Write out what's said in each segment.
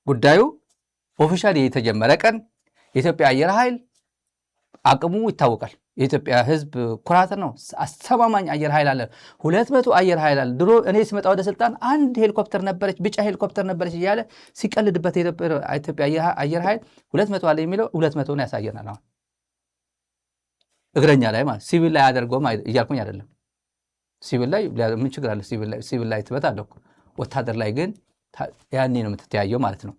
ጉዳዩ ኦፊሻሊ የተጀመረ ቀን የኢትዮጵያ አየር ኃይል አቅሙ ይታወቃል። የኢትዮጵያ ሕዝብ ኩራት ነው። አስተማማኝ አየር ኃይል አለ። 200 አየር ኃይል አለ። ድሮ እኔ ስመጣ ወደ ስልጣን አንድ ሄሊኮፕተር ነበረች፣ ቢጫ ሄሊኮፕተር ነበረች እያለ ሲቀልድበት የኢትዮጵያ አየር ኃይል 200 አለ የሚለው 200ን ያሳየናል። አሁን እግረኛ ላይ ማለት ሲቪል ላይ አደርገውም እያልኩኝ አይደለም። ሲቪል ላይ ምን ችግር አለ? ሲቪል ላይ ትበታለሁ። ወታደር ላይ ግን ያኔ ነው የምትተያየው ማለት ነው።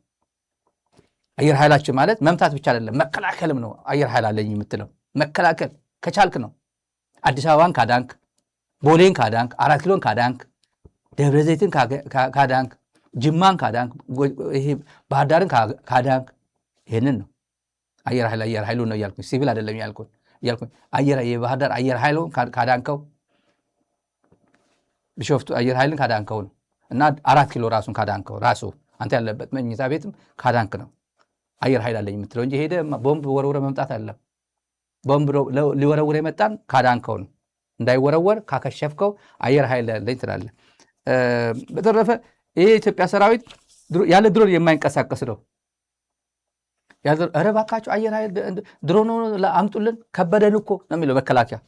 አየር ኃይላችን ማለት መምታት ብቻ አይደለም መከላከልም ነው። አየር ኃይል አለኝ የምትለው መከላከል ከቻልክ ነው። አዲስ አበባን ካዳንክ፣ ቦሌን ካዳንክ፣ 4 ኪሎን ካዳንክ፣ ደብረ ዘይትን ካዳንክ፣ ጅማን ካዳንክ፣ ይሄ ባህር ዳርን ካዳንክ፣ ይሄንን ነው አየር ኃይሉ ነው እያልኩኝ፣ ሲቪል አይደለም ያልኩኝ። የባህር ዳር አየር ኃይሉን ካዳንከው፣ ቢሾፍቱ አየር ኃይልን ካዳንከው ነው። እና 4 ኪሎ ራሱን ካዳንከው፣ ራሱ አንተ ያለበት መኝታ ቤትም ካዳንክ ነው አየር ኃይል አለኝ የምትለው እንጂ ሄደ ቦምብ ወረውረ መምጣት አይደለም። ቦምብ ሊወረውር የመጣን ካዳንከው ነው። እንዳይወረወር ካከሸፍከው አየር ኃይል አለኝ ትላለህ። በተረፈ ይሄ የኢትዮጵያ ሰራዊት ያለ ድሮን የማይንቀሳቀስ ነው። ኧረ እባካችሁ አየር ኃይል ድሮን አምጡልን ከበደን እኮ ነው የሚለው መከላከያ።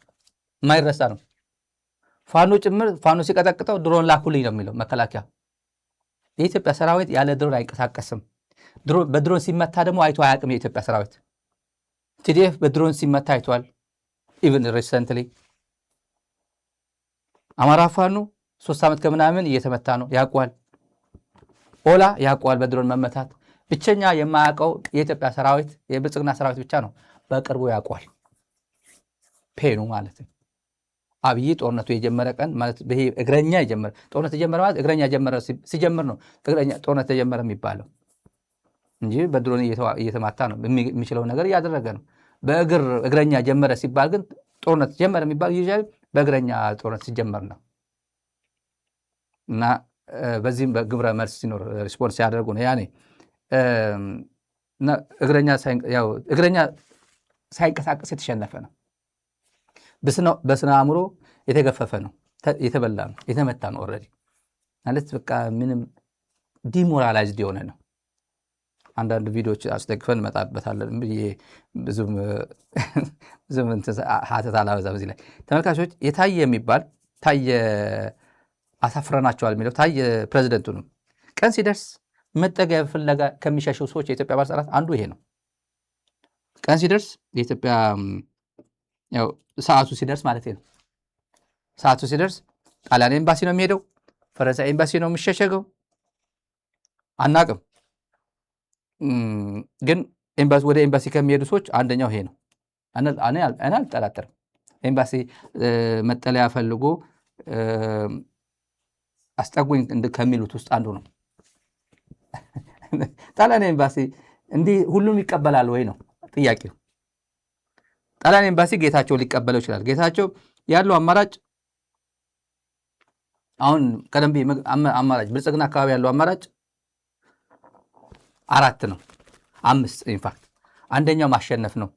የማይረሳ ነው። ፋኖ ጭምር ፋኖ ሲቀጠቅጠው ድሮን ላኩልኝ ነው የሚለው መከላከያ። የኢትዮጵያ ሰራዊት ያለ ድሮን አይንቀሳቀስም። በድሮን ሲመታ ደግሞ አይቶ አያውቅም የኢትዮጵያ ሰራዊት። ቲዲኤፍ በድሮን ሲመታ አይቷል። ኢቨን ሪሰንትሊ አማራ ፋኖ 3 ዓመት ከምናምን እየተመታ ነው፣ ያውቋል። ኦላ ያውቋል በድሮን መመታት። ብቸኛ የማያውቀው የኢትዮጵያ ሰራዊት የብልጽግና ሰራዊት ብቻ ነው። በቅርቡ ያውቋል ፔኑ ማለት ነው። አብይ ጦርነቱ የጀመረ ቀን ማለት ይሄ እግረኛ የጀመረ ጦርነት የጀመረ ማለት እግረኛ ሲጀምር ነው እግረኛ ጦርነት የጀመረ የሚባለው እንጂ በድሮን እየተማታ ነው። የሚችለው ነገር እያደረገ ነው። እግረኛ ጀመረ ሲባል ግን ጦርነት ጀመረ የሚባል ይሻል በእግረኛ ጦርነት ሲጀመር ነው። እና በዚህም በግብረ መልስ ሲኖር ሪስፖንስ ያደርጉ ነው ያኔ እና እግረኛ ሳይንቀሳቀስ የተሸነፈ ነው። በስነ አእምሮ የተገፈፈ ነው፣ የተበላ ነው፣ የተመታ ነው። ኦልሬዲ ማለት በቃ ምንም ዲሞራላይዝድ የሆነ ነው። አንዳንድ ቪዲዮዎች አስደግፈን እንመጣበታለን ብዬ ብዙም ሀተት አላበዛም። እዚህ ላይ ተመልካቾች የታየ የሚባል ታየ አሳፍረናቸዋል የሚለው ታየ ፕሬዚደንቱንም ቀን ሲደርስ መጠጊያ ፍለጋ ከሚሸሹ ሰዎች የኢትዮጵያ ባለስልጣናት አንዱ ይሄ ነው። ቀን ሲደርስ የኢትዮጵያ ሰዓቱ ሲደርስ ማለት ነው። ሰዓቱ ሲደርስ ጣሊያን ኤምባሲ ነው የሚሄደው፣ ፈረንሳይ ኤምባሲ ነው የሚሸሸገው። አናቅም ግን ወደ ኤምባሲ ከሚሄዱ ሰዎች አንደኛው ይሄ ነው። እኔ አልጠራጠርም። ኤምባሲ መጠለያ ፈልጎ አስጠጉኝ ከሚሉት ውስጥ አንዱ ነው። ጣሊያን ኤምባሲ እንዲህ ሁሉም ይቀበላል ወይ ነው ጥያቄው። ጣሊያን ኤምባሲ ጌታቸው ሊቀበለው ይችላል። ጌታቸው ያለው አማራጭ አሁን ቀደም ብዬ አማራጭ ብልጽግና አካባቢ ያለው አማራጭ 4 ነው 5 ኢንፋክት። አንደኛው ማሸነፍ ነው።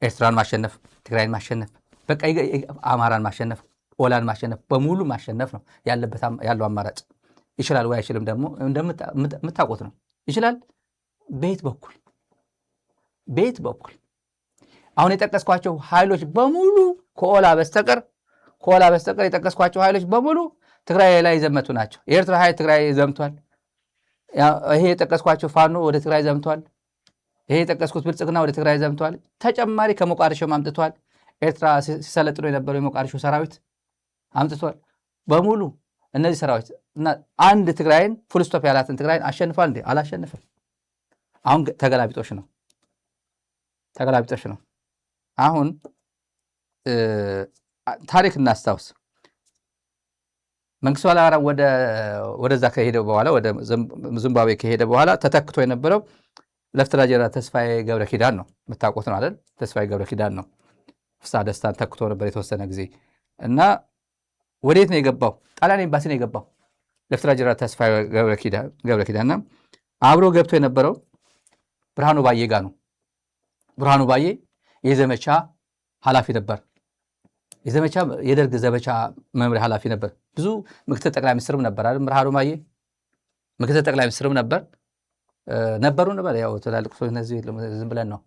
ኤርትራን ማሸነፍ፣ ትግራይን ማሸነፍ፣ በቃ አማራን ማሸነፍ፣ ኦላን ማሸነፍ፣ በሙሉ ማሸነፍ ነው ያለው አማራጭ። ይችላል ወይ አይችልም ደግሞ እንደምታውቁት ነው። ይችላል በየት በኩል አሁን የጠቀስኳቸው ኃይሎች በሙሉ ከኦላ በስተቀር የጠቀስኳቸው ኃይሎች በሙሉ ትግራይ ላይ የዘመቱ ናቸው። የኤርትራ ኃይል ትግራይ ዘምቷል። ይሄ የጠቀስኳቸው ፋኖ ወደ ትግራይ ዘምቷል። ይሄ የጠቀስኩት ብልጽግና ወደ ትግራይ ዘምቷል። ተጨማሪ ከሞቃዲሾ አምጥቷል። ኤርትራ ሲሰለጥኖ የነበረው የሞቃዲሾ ሰራዊት አምጥቷል። በሙሉ እነዚህ ሰራዊት እና አንድ ትግራይን ፉልስቶፕ ያላትን ትግራይን አሸንፏል እንዴ? አላሸንፍም። አሁን ተገላቢጦሽ ነው። አሁን ታሪክ እናስታውስ። መንግስቱ ኃይለማርያም ወደዛ ከሄደ በኋላ ወደ ዚምባብዌ ከሄደ በኋላ ተተክቶ የነበረው ሌፍተናንት ጀነራል ተስፋዬ ገብረ ኪዳን ነው። የምታውቁት ነው አይደል? ተስፋዬ ገብረ ኪዳን ነው። ፍስሐ ደስታን ተክቶ ነበር የተወሰነ ጊዜ እና ወዴት ነው የገባው? ጣሊያን ኤምባሲ ነው የገባው ሌፍተናንት ጀነራል ተስፋዬ ገብረ ኪዳንና አብሮ ገብቶ የነበረው ብርሃኑ ባዬ ጋር ነው። ብርሃኑ ባዬ የዘመቻ ኃላፊ ነበር። የደርግ ዘመቻ መምሪያ ኃላፊ ነበር። ብዙ ምክትል ጠቅላይ ሚኒስትርም ነበር አይደል? ብርሃኑ ባዬ ምክትል ጠቅላይ ሚኒስትርም ነበር። ነበሩ ነበር። ያው ትላልቅ ሰዎች እነዚህ ዝም ብለን ነው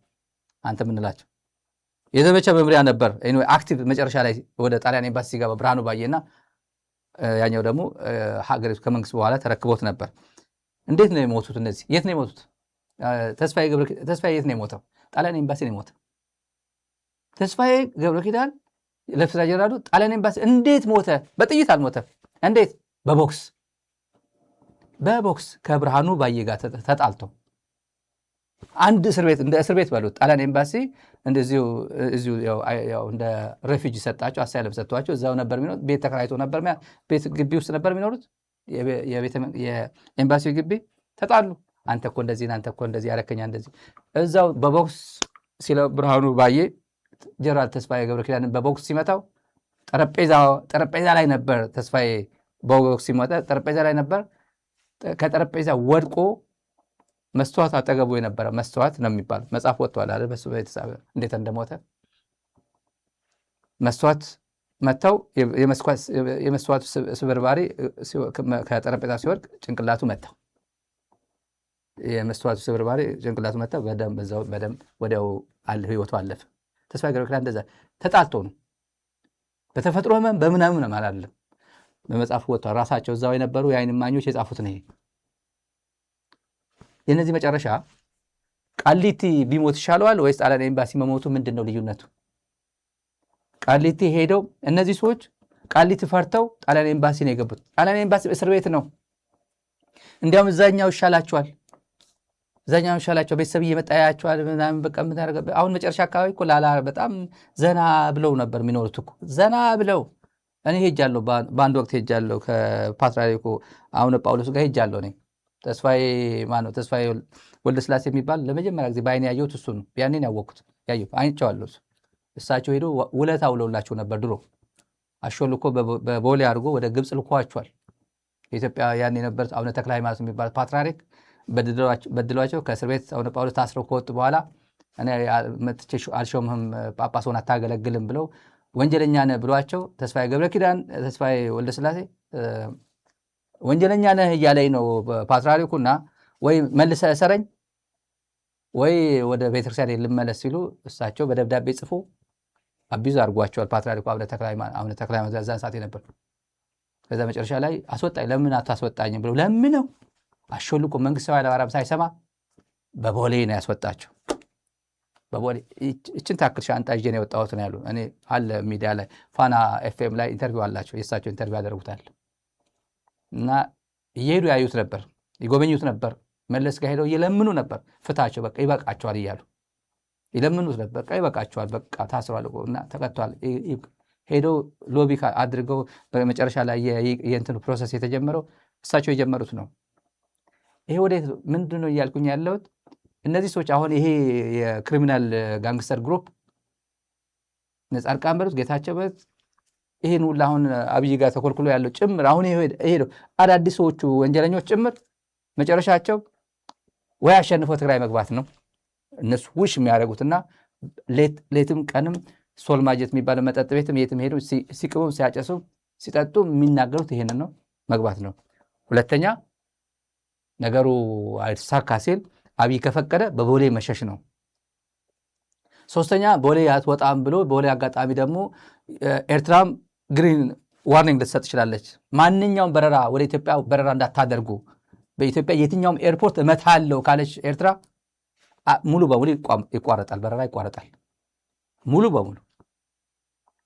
አንተ የምንላቸው። የዘመቻ መምሪያ ነበር አክቲቭ። መጨረሻ ላይ ወደ ጣሊያን ኤምባሲ ሲገባ ብርሃኑ ባየና ያኛው ደግሞ ሀገሪቱ ከመንግስት በኋላ ተረክቦት ነበር። እንዴት ነው የሞቱት እነዚህ? የት ነው የሞቱት? ተስፋዬ የት ነው የሞተው? ጣሊያን ኤምባሲ ነው የሞተው። ተስፋዬ ገብረ ኪዳን ለፍታ ጀራዱ ጣሊያን ኤምባሲ እንዴት ሞተ? በጥይት አልሞተም። እንዴት? በቦክስ ከብርሃኑ ባየ ጋር ተጣልቶ አንድ እስር ቤት፣ እንደ እስር ቤት በሉት ጣሊያን ኤምባሲ እንደዚሁ ያው እንደ ሬፊጂ ሰጣቸው፣ አሳይለም ሰጥቷቸው እዛው ነበር የሚኖሩት። ቤት ተከራይቶ ነበር፣ ቤት ግቢ ውስጥ ነበር የሚኖሩት። የኤምባሲው ግቢ ተጣሉ። አንተ እኮ እንደዚህ፣ አንተ እኮ እንደዚህ ያረከኛ እንደዚህ። እዛው በቦክስ ሲለ ብርሃኑ ባየ ጀነራል ተስፋዬ ገብረ ኪዳንን በቦክስ ሲመታው ጠረጴዛ ላይ ነበር። ተስፋዬ በቦክስ ሲመታ ጠረጴዛ ላይ ነበር። ከጠረጴዛ ወድቆ መስተዋት አጠገቡ የነበረ መስተዋት ነው የሚባለው መጽሐፍ ወጥቷል አይደል? በሱ ቤተሰብ እንዴት እንደሞተ መስተዋት መታው። የመስተዋቱ ስብርባሪ ከጠረጴዛ ሲወድቅ ጭንቅላቱ መታው። የመስተዋቱ ስብርባሪ ጭንቅላቱ መታው። በደም ወዲያው ህይወቱ አለፈ። ተስፋዬ ገብረ ኪዳን እንደዛ ተጣልቶ ነው። በተፈጥሮ ህመም በምናምን ነው አላለም። በመጽሐፍ ወጥቷል። ራሳቸው እዛው የነበሩ የዓይን እማኞች የጻፉት ነው። የነዚህ መጨረሻ ቃሊቲ ቢሞት ይሻለዋል ወይስ ጣሊያን ኤምባሲ መሞቱ? ምንድን ነው ልዩነቱ? ቃሊቲ ሄደው እነዚህ ሰዎች ቃሊቲ ፈርተው ጣሊያን ኤምባሲ ነው የገቡት። ጣሊያን ኤምባሲ እስር ቤት ነው። እንዲያውም እዛኛው ይሻላቸዋል። ቤተሰብ እየመጣ ያያቸዋል ምናምን። በቃ አሁን መጨረሻ አካባቢ እኮ ላላ በጣም ዘና ብለው ነበር የሚኖሩት እኮ ዘና ብለው። እኔ ሄጃለሁ፣ በአንድ ወቅት ሄጃለሁ ከፓትርያርኩ አቡነ ጳውሎስ ጋር ሄጃለሁ። እኔ ተስፋዬ ወልደ ስላሴ የሚባል ለመጀመሪያ ጊዜ በዓይኔ ያየሁት እሱ ነው። ያኔን ያወቅኩት አይቼዋለሁ። እሳቸው ሄዶ ውለታ ውለውላቸው ነበር። ድሮ አሾልኮ በቦሌ አድርጎ ወደ ግብፅ ልኳቸዋል። የኢትዮጵያ ያኔ የነበሩት አቡነ ተክለ ሃይማኖት የሚባል ፓትርያርክ በድሏቸው ከእስር ቤት አቡነ ጳውሎስ ታስረው ከወጡ በኋላ እኔ መጥቼ አልሾምህም፣ ጳጳስ ሆነህ አታገለግልም ብለው ወንጀለኛ ነህ ብሏቸው ተስፋዬ ገብረ ኪዳን ተስፋዬ ወልደ ስላሴ ወንጀለኛ ነህ እያለኝ ነው ፓትርያርኩና ወይ መልሰህ እሰረኝ ወይ ወደ ቤተክርስቲያን ልመለስ ሲሉ እሳቸው በደብዳቤ ጽፎ አቢዙ አድርጓቸዋል። ፓትርያርኩ አቡነ ተክለ ሃይማኖት ዛን ሰዓት ነበር። ከዛ መጨረሻ ላይ አስወጣኝ፣ ለምን አታስወጣኝም ብለው ለምነው አሾልቆ መንግስት ኃይለማርያም ሳይሰማ በቦሌ ነው ያስወጣቸው። በቦሌ እችን ታክል ሻንጣ ይዤ ነው የወጣሁት ነው ያሉ። እኔ አለ ሚዲያ ላይ ፋና ኤፍኤም ላይ ኢንተርቪው አላቸው። የእሳቸው ኢንተርቪው ያደርጉታል እና እየሄዱ ያዩት ነበር፣ ይጎበኙት ነበር። መለስ ጋር ሄደው እየለምኑ ነበር፣ ፍታቸው፣ በቃ ይበቃቸዋል እያሉ ይለምኑት ነበር። በቃ ይበቃቸዋል፣ በቃ ታስሯል እና ተቀጥቷል። ሄደው ሎቢ አድርገው በመጨረሻ ላይ የእንትኑ ፕሮሰስ የተጀመረው እሳቸው የጀመሩት ነው። ይሄ ወደ ምንድን ነው እያልኩኝ ያለሁት? እነዚህ ሰዎች አሁን ይሄ የክሪሚናል ጋንግስተር ግሩፕ ጻድቃን በሉት ጌታቸው በሉት ይሄን ሁሉ አሁን አብይ ጋር ተኮልኩሎ ያለው ጭምር አሁን ይሄ አዳዲሶቹ ወንጀለኞች ጭምር መጨረሻቸው ወይ አሸንፎ ትግራይ መግባት ነው እነሱ ውሽ የሚያደርጉትና ሌትም ቀንም ሶል ማጀት የሚባለው መጠጥ ቤትም የትም ሄዱ ሲቅሙም ሲያጨሱ ሲጠጡ የሚናገሩት ይሄንን ነው፣ መግባት ነው። ሁለተኛ ነገሩ አይሳካ ሲል አብይ ከፈቀደ በቦሌ መሸሽ ነው። ሶስተኛ ቦሌ አትወጣም ብሎ ቦሌ አጋጣሚ ደግሞ ኤርትራም ግሪን ዋርኒንግ ልትሰጥ ትችላለች። ማንኛውም በረራ ወደ ኢትዮጵያ በረራ እንዳታደርጉ፣ በኢትዮጵያ የትኛውም ኤርፖርት እመታለሁ ካለች ኤርትራ ሙሉ በሙሉ ይቋረጣል፣ በረራ ይቋረጣል ሙሉ በሙሉ።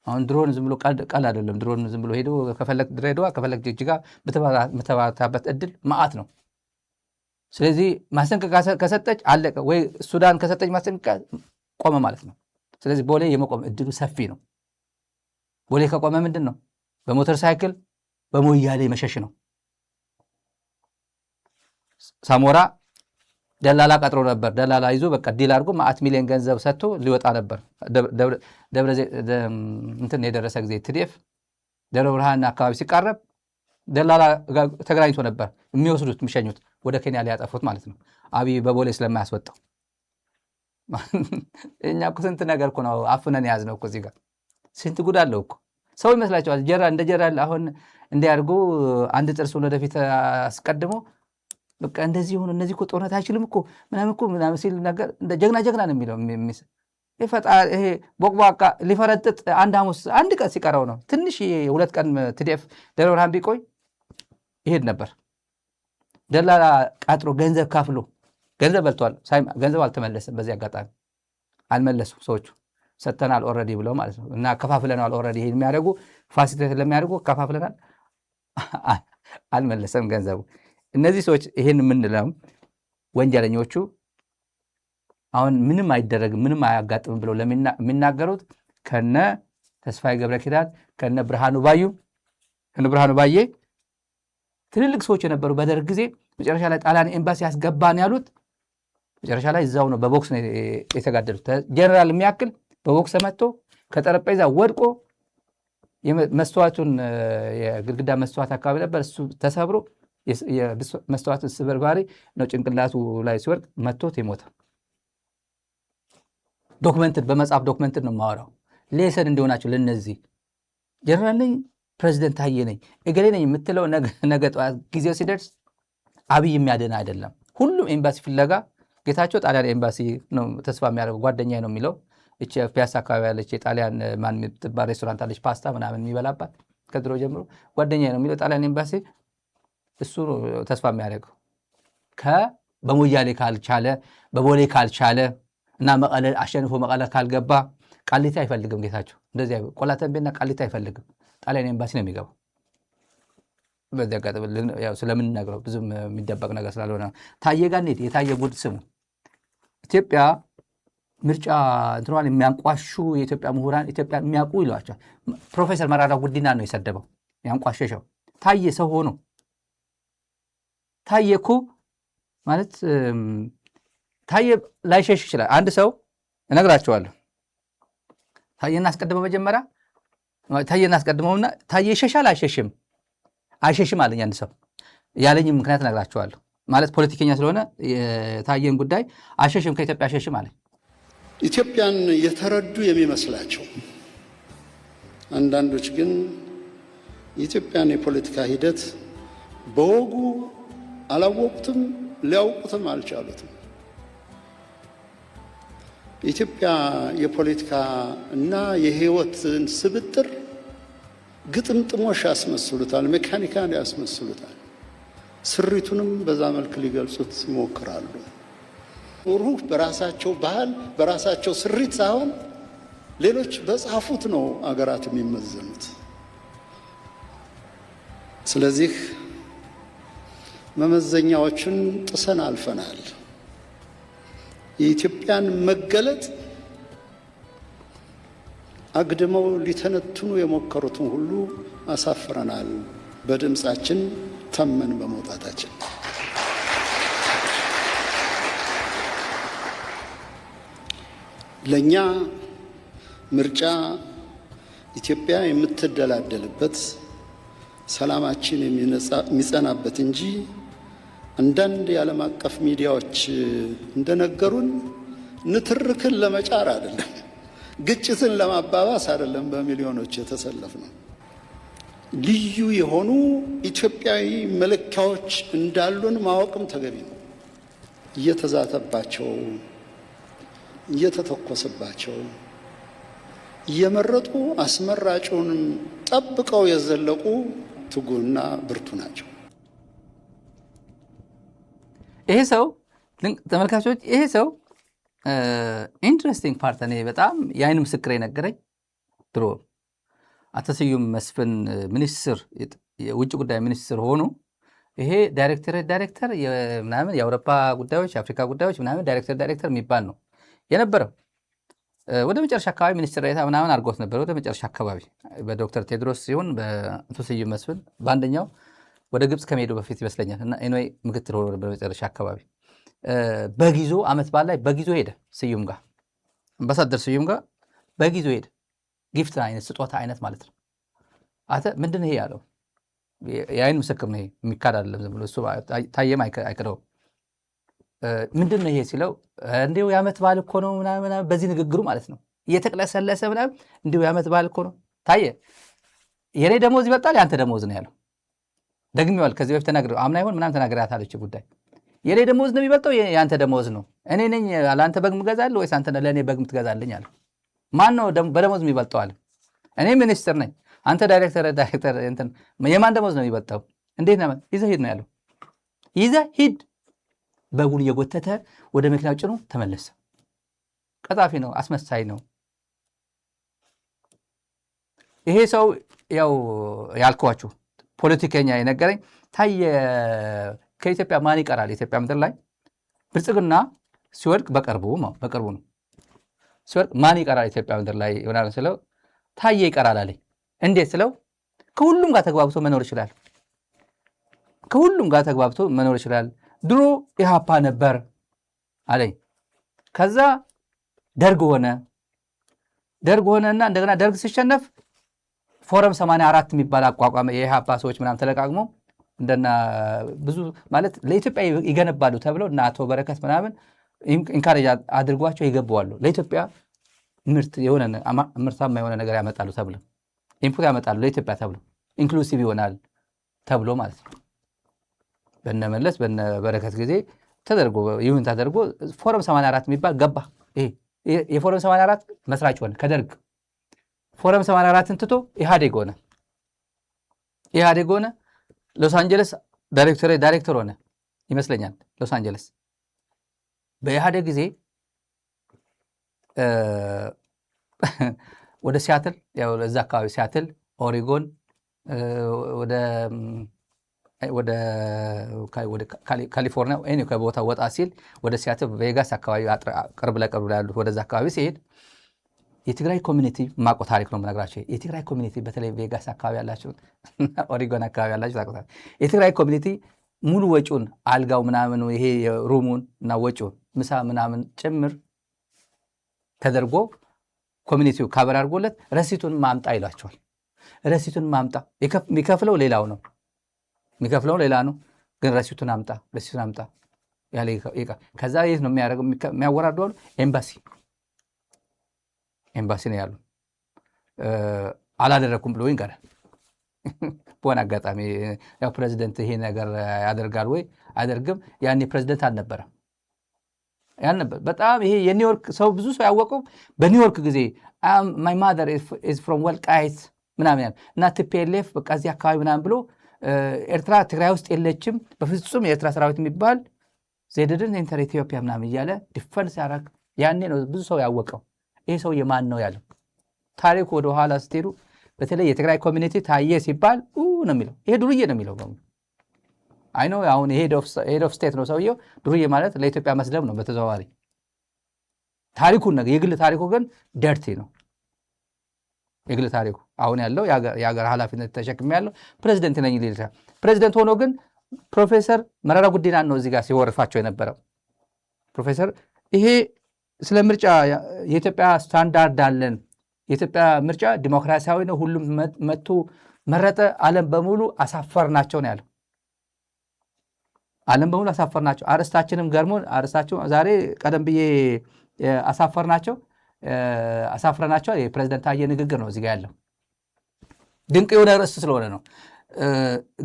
አሁን ድሮን ዝም ብሎ ቃል አይደለም። ድሮን ዝም ብሎ ሄዶ ከፈለግ ድሬዳዋ ከፈለግ ጅግጅጋ በተባታበት እድል ማአት ነው። ስለዚህ ማስጠንቀቂያ ከሰጠች አለቀ። ወይ ሱዳን ከሰጠች ማስጠንቀቂያ ቆመ ማለት ነው። ስለዚህ ቦሌ የመቆም እድሉ ሰፊ ነው። ቦሌ ከቆመ ምንድን ነው? በሞተር ሳይክል በሞያሌ መሸሽ ነው። ሳሞራ ደላላ ቀጥሮ ነበር። ደላላ ይዞ በቃ ዲል አድርጎ 100 ሚሊዮን ገንዘብ ሰጥቶ ሊወጣ ነበር። ደብረ እንትን የደረሰ ጊዜ ትዴፍ ደብረ ብርሃን አካባቢ ሲቃረብ ደላላ ተገናኝቶ ነበር። የሚወስዱት የሚሸኙት ወደ ኬንያ ሊያጠፉት ማለት ነው። አብይ በቦሌ ስለማያስወጣው እኛ እኮ ስንት ነገር እኮ ነው አፍነን የያዝነው እኮ እዚህ ጋር ስንት ጉድ አለው እኮ። ሰው ይመስላቸዋል እንደ ጀራ አሁን እንዲያርጉ አንድ ጥርሱን ወደፊት አስቀድሞ በቃ እንደዚህ ሆኖ እነዚህ እኮ ጦርነት አይችልም እኮ ምናምን ሲል ነገር እንደ ጀግና ነው የሚለው ይሄ ቦቅቧቃ ሊፈረጥጥ አንድ ቀን ሲቀረው ነው ትንሽ 2 ቀን ትዲፍ ደብረ ብርሃን ቢቆይ ይሄድ ነበር። ደላላ ቃጥሮ ገንዘብ ካፍሎ ገንዘብ በልቷል። ገንዘብ አልተመለሰም። በዚህ አጋጣሚ አልመለሱ ሰዎቹ ሰጥተናል ኦልሬዲ ብለው ማለት ነው። እና ከፋፍለናል ኦልሬዲ ይሄን የሚያደርጉ ፋሲሊቴት ለሚያደርጉ ከፋፍለናል አልመለሰም ገንዘቡ። እነዚህ ሰዎች ይሄን የምንለው ወንጀለኞቹ አሁን ምንም አይደረግም ምንም አያጋጥም ብለው ለሚናገሩት ከነ ተስፋዬ ገብረ ኪዳን ከነ ብርሃኑ ባዬ ትልልቅ ሰዎች የነበሩ በደርግ ጊዜ መጨረሻ ላይ ጣሊያን ኤምባሲ ያስገባን ያሉት መጨረሻ ላይ እዛው ነው በቦክስ ነው የተጋደሉት። ጀነራል የሚያክል በቦክስ መጥቶ ከጠረጴዛ ወድቆ የመስተዋቱን የግድግዳ መስተዋት አካባቢ ነበር እሱ ተሰብሮ የመስተዋት ስብርባሪ ነው ጭንቅላቱ ላይ ሲወድቅ መቶት የሞተ ዶክመንትን በመጽሐፍ ዶክመንትን ነው የማወራው። ሌሰን እንዲሆናቸው ለነዚህ ጀነራል ነኝ ፕሬዚደንት ታዬ ነኝ እገሌ ነኝ የምትለው ነገ ጠዋት ጊዜው ሲደርስ አብይ የሚያድን አይደለም። ሁሉም ኤምባሲ ፍለጋ ጌታቸው ጣሊያን ኤምባሲ ነው ተስፋ የሚያደርገው ጓደኛዬ ነው የሚለው እቺ ፒያሳ አካባቢ ያለች የጣሊያን ማን የምትባል ሬስቶራንት አለች ፓስታ ምናምን የሚበላባት ከድሮ ጀምሮ ጓደኛዬ ነው የሚለው ጣሊያን ኤምባሲ እሱ ተስፋ የሚያደርገው በሞያሌ ካልቻለ በቦሌ ካልቻለ እና መቀለ አሸንፎ መቀለ ካልገባ ቃሊቲ አይፈልግም ጌታቸው። እንደዚህ ቆላተንቤና ቃሊቲ አይፈልግም። ጣሊያን ኤምባሲ ነው የሚገባው። በዚህ አጋጣሚ ያው ስለምንነግረው ብዙም የሚደበቅ ነገር ስላልሆነ ታዬ ጋር እንሂድ። የታየ ጉድ ስሙ። ኢትዮጵያ ምርጫ እንትኗን የሚያንቋሹ የኢትዮጵያ ምሁራን ኢትዮጵያ የሚያውቁ ይሏቸዋል። ፕሮፌሰር መራራ ጉዲና ነው የሰደበው ያንቋሸሸው። ታዬ ሰው ሆኖ ታዬ እኮ ማለት ታዬ ላይሸሽ ይችላል። አንድ ሰው እነግራቸዋለሁ። ታዬን አስቀድመው መጀመሪያ ታዬን አስቀድመውና ታዬ ይሸሻል አይሸሽም አለኝ አንድ ሰው። ያለኝም ምክንያት እነግራቸዋለሁ። ማለት ፖለቲከኛ ስለሆነ የታዬን ጉዳይ አይሸሽም ከኢትዮጵያ አይሸሽም አለኝ። ኢትዮጵያን የተረዱ የሚመስላቸው አንዳንዶች ግን የኢትዮጵያን የፖለቲካ ሂደት በወጉ አላወቁትም፣ ሊያውቁትም አልቻሉትም። የኢትዮጵያ የፖለቲካ እና የህይወትን ስብጥር ግጥምጥሞሽ ያስመስሉታል፣ ሜካኒካል ያስመስሉታል። ስሪቱንም በዛ መልክ ሊገልጹት ይሞክራሉ። ሩህ በራሳቸው ባህል በራሳቸው ስሪት ሳይሆን ሌሎች በጻፉት ነው አገራት የሚመዘኑት። ስለዚህ መመዘኛዎችን ጥሰን አልፈናል። የኢትዮጵያን መገለጥ አግድመው ሊተነትኑ የሞከሩትን ሁሉ አሳፍረናል በድምፃችን ተመን በመውጣታችን። ለኛ ምርጫ ኢትዮጵያ የምትደላደልበት ሰላማችን የሚጸናበት እንጂ አንዳንድ የዓለም አቀፍ ሚዲያዎች እንደነገሩን ንትርክን ለመጫር አይደለም፣ ግጭትን ለማባባስ አይደለም። በሚሊዮኖች የተሰለፍ ነው። ልዩ የሆኑ ኢትዮጵያዊ መለኪያዎች እንዳሉን ማወቅም ተገቢ ነው። እየተዛተባቸው እየተተኮሰባቸው እየመረጡ አስመራጩንም ጠብቀው የዘለቁ ትጉና ብርቱ ናቸው። ይሄ ሰው ተመልካቾች፣ ይሄ ሰው ኢንትረስቲንግ ፓርት እኔ በጣም የአይን ምስክር የነገረኝ ድሮ አቶ ስዩም መስፍን ሚኒስትር የውጭ ጉዳይ ሚኒስትር ሆኖ ይሄ ዳይሬክተር ምናምን የአውሮፓ ጉዳዮች የአፍሪካ ጉዳዮች ምናምን ዳይሬክተር የሚባል ነው የነበረው። ወደ መጨረሻ አካባቢ ሚኒስትር ዴኤታ ምናምን አድርጎት ነበር። ወደ መጨረሻ አካባቢ በዶክተር ቴድሮስ ሲሆን በአቶ ስዩም መስፍን በአንደኛው ወደ ግብፅ ከመሄዱ በፊት ይመስለኛል። እና ኤንዌይ ምክትል ሆኖ በመጨረሻ አካባቢ በጊዞ ዓመት በዓል ላይ በጊዞ ሄደ ስዩም ጋር አምባሳደር ስዩም ጋር በጊዞ ሄደ። ጊፍት አይነት ስጦታ አይነት ማለት ነው። አተ ምንድን ይሄ ያለው የአይን ምስክር ነው። የሚካድ አይደለም። ዝም ብሎ እሱ ታየም አይክደውም። ምንድን ነው ይሄ ሲለው እንዲሁ የዓመት በዓል እኮ ነው ምናምን በዚህ ንግግሩ ማለት ነው እየተቅለሰለሰ ምናምን እንዲሁ የዓመት በዓል እኮ ነው ታየ የኔ ደሞዝ ይበልጣል ያንተ ደሞዝ ነው ያለው። ደግሜዋል። ከዚህ በፊት ተናግረው አምና ይሆን ምናምን ተናግሬያታለሁ ጉዳይ የኔ ደሞዝ ነው የሚበልጠው ያንተ ደሞዝ ነው። እኔ ነኝ ለአንተ በግ ምገዛለህ ወይስ አንተ ለእኔ በግ ምትገዛልኝ አለ። ማን ነው በደሞዝ የሚበልጠው አለ። እኔ ሚኒስትር ነኝ፣ አንተ ዳይሬክተር እንትን የማን ደሞዝ ነው የሚበልጠው? እንዴት ነው? ይዘህ ሂድ ነው ያለው። ይዘህ ሂድ። በጉን እየጎተተ ወደ መኪናው ጭኖ ተመለሰ። ቀጣፊ ነው፣ አስመሳይ ነው ይሄ ሰው። ያው ያልኳችሁ ፖለቲከኛ የነገረኝ ታየ ከኢትዮጵያ ማን ይቀራል? ኢትዮጵያ ምድር ላይ ብልጽግና ሲወድቅ በቅርቡ ነው ሲወድቅ ማን ይቀራል ኢትዮጵያ ምድር ላይ ይሆናል ስለው ታየ ይቀራል አለኝ። እንዴት ስለው ከሁሉም ጋር ተግባብቶ መኖር ይችላል። ከሁሉም ጋር ተግባብቶ መኖር ይችላል። ድሮ ኢህአፓ ነበር አለኝ። ከዛ ደርግ ሆነና እንደገና ደርግ ሲሸነፍ ፎረም 84 የሚባል አቋቋመ። የኢህአፓ ሰዎች ምናምን ተለቃቅሞ እንደና ብዙ ማለት ለኢትዮጵያ ይገነባሉ ተብለው እና አቶ በረከት ምናምን ኢንካሬጅ አድርጓቸው ይገባዋሉ። ለኢትዮጵያ ምርታማ የሆነ ነገር ያመጣሉ ተብሎ ኢንፑት ያመጣሉ ለኢትዮጵያ ተብሎ ኢንክሉሲቭ ይሆናል ተብሎ ማለት ነው። በነመለስ በነበረከት ጊዜ ተደርጎ ይሁን ተደርጎ ፎረም 84 የሚባል ገባ። ይሄ የፎረም 84 መስራች ሆነ ከደርግ። ፎረም 84ን ትቶ ኢህአዴግ ሆነ። ሎስ አንጀለስ ዳይሬክተር ሆነ ይመስለኛል። ሎስ አንጀለስ በኢህአዴግ ጊዜ ወደ ሲያትል ያው እዛ አካባቢ ሲያትል ኦሪጎን ወደ ካሊፎርኒያ እኔ ከቦታ ወጣ ሲል ወደ ሲያትል ቬጋስ አካባቢ ቅርብ ለቅርብ ያሉት ወደዛ አካባቢ ሲሄድ የትግራይ ኮሚኒቲ ማቆ ታሪክ ነው የምነግራቸው። የትግራይ ኮሚኒቲ በተለይ ቬጋስ አካባቢ ያላችሁ ኦሪጎን አካባቢ ያላችሁ ታውቁታላችሁ። የትግራይ ኮሚኒቲ ሙሉ ወጪውን አልጋው ምናምን ይሄ ሩሙን እና ወጪውን ምሳ ምናምን ጭምር ተደርጎ ኮሚኒቲው ካበር አድርጎለት ረሲቱን ማምጣ ይሏቸዋል። ረሲቱን ማምጣ የሚከፍለው ሌላው ነው ሌላ ነው፣ ግን ረሲቱን አምጣ ያለ ከዛ የት ነው የሚያወራደው? ኤምባሲ ነው ያሉ። አላደረኩም ብሎ ይንገራል። በሆነ አጋጣሚ ያው ፕሬዚደንት ይሄ ነገር ያደርጋል ወይ አያደርግም? ያኔ ፕሬዚደንት አልነበረም። በጣም ይሄ የኒውዮርክ ሰው ብዙ ሰው ያወቀው በኒውዮርክ ጊዜ ማይ ማዘር ኢዝ ፍሮም ወልቃይት ምናምን ያለ እና ቲፒኤልኤፍ በቃ እዚህ አካባቢ ምናምን ብሎ ኤርትራ ትግራይ ውስጥ የለችም በፍጹም የኤርትራ ሰራዊት የሚባል ዜድድን ኢንተር ኢትዮጵያ ምናምን እያለ ዲፈንስ ያደረግ ያኔ ነው ብዙ ሰው ያወቀው። ይሄ ሰው የማን ነው ያለው ታሪኩ ወደ ኋላ ስትሄዱ በተለይ የትግራይ ኮሚኒቲ ታየ ሲባል ነው የሚለው። ይሄ ዱርዬ ነው የሚለው በሙሉ አይ ነው። አሁን ሄድ ኦፍ ስቴት ነው ሰውየው። ዱርዬ ማለት ለኢትዮጵያ መስለም ነው በተዘዋዋሪ ታሪኩን ነገር። የግል ታሪኩ ግን ደርቲ ነው የግል ታሪኩ። አሁን ያለው የሀገር ኃላፊነት ተሸክም ያለው ፕሬዚደንት ነኝ ሊል ይችላል። ፕሬዚደንት ሆኖ ግን ፕሮፌሰር መረራ ጉዲናን ነው እዚህ ጋር ሲወርፋቸው የነበረው። ፕሮፌሰር ይሄ ስለ ምርጫ የኢትዮጵያ ስታንዳርድ አለን፣ የኢትዮጵያ ምርጫ ዲሞክራሲያዊ ነው፣ ሁሉም መጥቶ መረጠ፣ ዓለም በሙሉ አሳፈርናቸው ነው ያለው። ዓለም በሙሉ አሳፈርናቸው። አርስታችንም ገርሞን አርስታቸው ዛሬ ቀደም ብዬ አሳፍረናቸው የፕሬዝዳንት ታዬ ንግግር ነው እዚህ ጋር ያለው። ድንቅ የሆነ ርዕስ ስለሆነ ነው።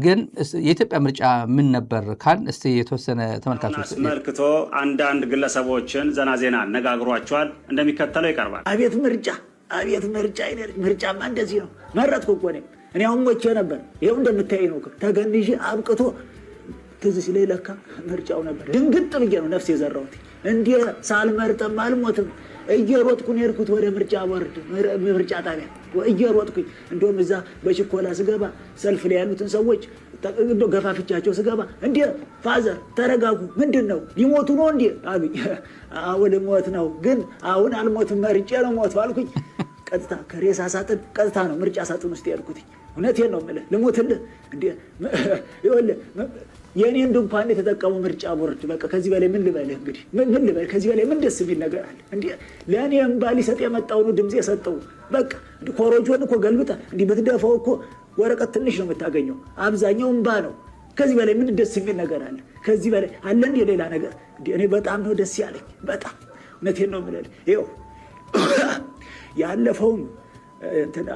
ግን የኢትዮጵያ ምርጫ ምን ነበር ካል እስቲ የተወሰነ ተመልካቾች አስመልክቶ አንዳንድ ግለሰቦችን ዘና ዜና አነጋግሯቸዋል። እንደሚከተለው ይቀርባል። አቤት ምርጫ ምርጫማ እንደዚህ ነው። መረጥኩ እኮ እኔ አሁን ሞቼ ነበር። ይኸው እንደምታይ ነው ተገንዤ አብቅቶ ትዝ ሲለኝ ለካ ምርጫው ነበር። ድንግጥ ብዬ ነው ነፍስ የዘራሁት። እንዴ ሳልመርጥም አልሞትም። እየሮጥኩኝ ሄድኩት ወደ ምርጫ ቦርድ ምርጫ ጣቢያ እየሮጥኩኝ። እንደውም እዛ በችኮላ ስገባ ሰልፍ ላይ ያሉትን ሰዎች ገፋፍቻቸው ስገባ እንዴ ፋዘር ተረጋጉ፣ ምንድን ነው ሊሞቱ ነው እንዴ አሉኝ። አሁን ሞት ነው ግን አሁን አልሞትም መርጬ ነው ሞት አልኩኝ። ቀጥታ ከሬሳ ሳጥን ቀጥታ ነው ምርጫ ሳጥን ውስጥ ያልኩት። እውነቴን ነው የምልህ ልሞትልህ እንዴ ይኸውልህ የኔን ድንኳን የተጠቀሙ ምርጫ ቦርድ በቃ ከዚህ በላይ ምን ልበልህ? እንግዲህ ምን ልበል? ከዚህ በላይ ምን ደስ የሚል ነገር አለ እንዴ? ለእኔ እምባ ሊሰጥ የመጣው ነው ድምፅ የሰጠው። በቃ ኮሮጆን እኮ ገልብጠ እንዲህ ብትደፋው እኮ ወረቀት ትንሽ ነው የምታገኘው፣ አብዛኛው እምባ ነው። ከዚህ በላይ ምን ደስ የሚል ነገር አለ? ከዚህ በላይ አለ እንዴ ሌላ ነገር? እኔ በጣም ነው ደስ ያለኝ በጣም እውነቴን ነው የምልህ። ይኸው ያለፈውን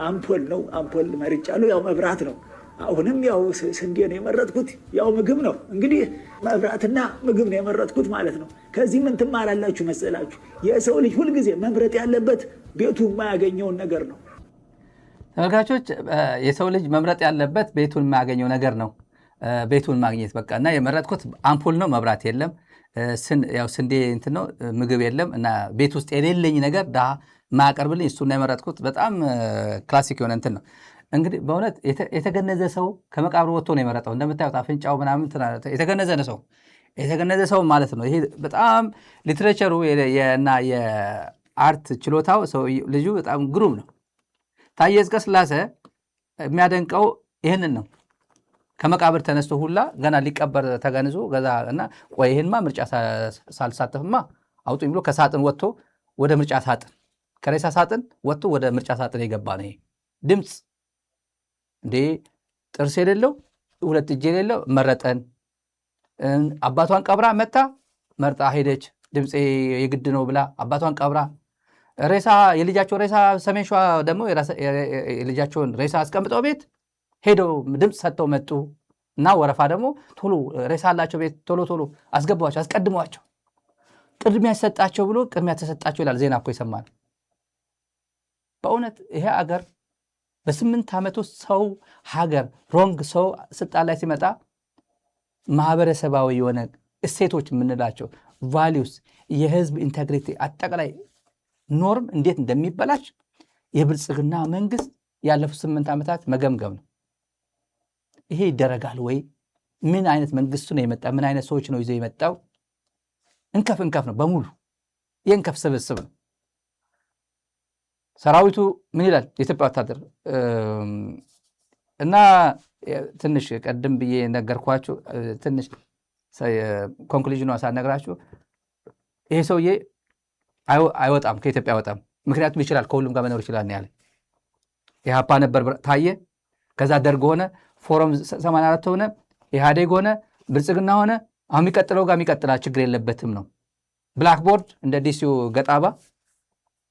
አምፖል ነው አምፖል መርጫለሁ። ያው መብራት ነው አሁንም ያው ስንዴ ነው የመረጥኩት። ያው ምግብ ነው እንግዲህ መብራትና ምግብ ነው የመረጥኩት ማለት ነው። ከዚህ ምን ትማራላችሁ መሰላችሁ? የሰው ልጅ ሁልጊዜ መምረጥ ያለበት ቤቱ የማያገኘውን ነገር ነው። ተመልካቾች የሰው ልጅ መምረጥ ያለበት ቤቱን የማያገኘው ነገር ነው። ቤቱን ማግኘት በቃ እና የመረጥኩት አምፖል ነው፣ መብራት የለም፣ ያው ስንዴ እንትን ነው፣ ምግብ የለም እና ቤት ውስጥ የሌለኝ ነገር ድሃ ማያቀርብልኝ እሱና የመረጥኩት በጣም ክላሲክ የሆነ እንትን ነው። እንግዲህ በእውነት የተገነዘ ሰው ከመቃብር ወጥቶ ነው የመረጠው። እንደምታዩት አፍንጫው ምናምን የተገነዘ ሰው ማለት ነው። ይሄ በጣም ሊትሬቸሩ እና የአርት ችሎታው ልጁ በጣም ግሩም ነው። ታዬ አጽቀሥላሴ የሚያደንቀው ይህንን ነው። ከመቃብር ተነስቶ ሁላ ገና ሊቀበር ተገንዞ ገዛ እና ቆይ ይህንማ ምርጫ ሳልሳተፍማ አውጡኝ ብሎ ከሳጥን ወጥቶ ወደ ምርጫ ሳጥን ከሬሳ ሳጥን ወጥቶ ወደ ምርጫ ሳጥን የገባ ነው። ይሄ ድምፅ እንዴ ጥርስ የሌለው ሁለት እጅ የሌለው መረጠን። አባቷን ቀብራ መርጣ ሄደች። ድምፄ የግድ ነው ብላ አባቷን ቀብራ የልጃቸው ሬሳ ሰሜን ሸዋ ደግሞ የልጃቸውን ሬሳ አስቀምጠው ቤት ሄደው ድምፅ ሰጥተው መጡ እና ወረፋ ደግሞ ቶሎ ሬሳ አላቸው ቤት ቶሎ አስገቧቸው፣ አስቀድሟቸው፣ ቅድሚያ ተሰጣቸው ብሎ ቅድሚያ ተሰጣቸው ይላል። ዜና እኮ ይሰማል። በእውነት ይሄ አገር በ8 ዓመት ውስጥ ሰው ስልጣን ላይ ሲመጣ ማህበረሰባዊ የሆነ እሴቶች የምንላቸው ቫሊዩስ፣ የህዝብ ኢንቴግሪቲ፣ አጠቃላይ ኖርም እንዴት እንደሚበላሽ የብልጽግና መንግስት ያለፉት 8 ዓመታት መገምገም ነው። ይሄ ይደረጋል ወይ? ምን አይነት መንግስቱ ነው የመጣ? ምን አይነት ሰዎች ነው ይዘው የመጣው? እንከፍ ነው በሙሉ የእንከፍ ስብስብ ነው። ሰራዊቱ ምን ይላል? የኢትዮጵያ ወታደር እና ትንሽ ቀደም ብዬ ነገርኳችሁ። ትንሽ ኮንክሉዥኑ ሳነግራችሁ ይሄ ሰውዬ አይወጣም፣ ከኢትዮጵያ አይወጣም። ምክንያቱም ይችላል፣ ከሁሉም ጋር መኖር ይችላል ያለ ኢህአፓ ነበር ታየ። ከዛ ደርግ ሆነ፣ ፎረም 84 ሆነ፣ ኢህአዴግ ሆነ፣ ብልጽግና ሆነ። አሁን የሚቀጥለው ጋር የሚቀጥላ ችግር የለበትም ነው። ብላክቦርድ እንደ ዲሲው ገጣባ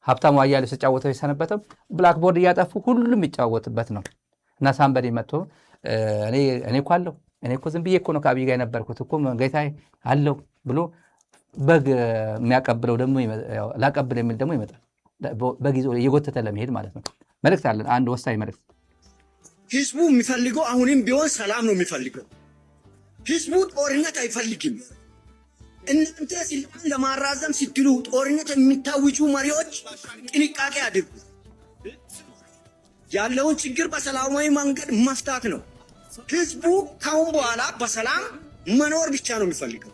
ሀብታሙ አያሌው ሲጫወተው የሰነበተው ብላክቦርድ እያጠፉ ሁሉም ይጫወትበት ነው። እና ሳምበዴ መጥቶ እኔ እኮ አለው እኔ እኮ ዝም ብዬ እኮ ነው ከአብይ ጋር የነበርኩት እኮ ጌታዬ አለው ብሎ በግ የሚያቀብለው ደግሞ ላቀብል የሚል ደግሞ ይመጣል። በጊዜው እየጎተተ ለመሄድ ማለት ነው። መልእክት አለን፣ አንድ ወሳኝ መልእክት። ህዝቡ የሚፈልገው አሁንም ቢሆን ሰላም ነው የሚፈልገው። ህዝቡ ጦርነት አይፈልግም። እናንተ ስልጣን ለማራዘም ስትሉ ጦርነት የሚታውጁ መሪዎች ጥንቃቄ አድርጉ። ያለውን ችግር በሰላማዊ መንገድ መፍታት ነው። ህዝቡ ካሁን በኋላ በሰላም መኖር ብቻ ነው የሚፈልገው።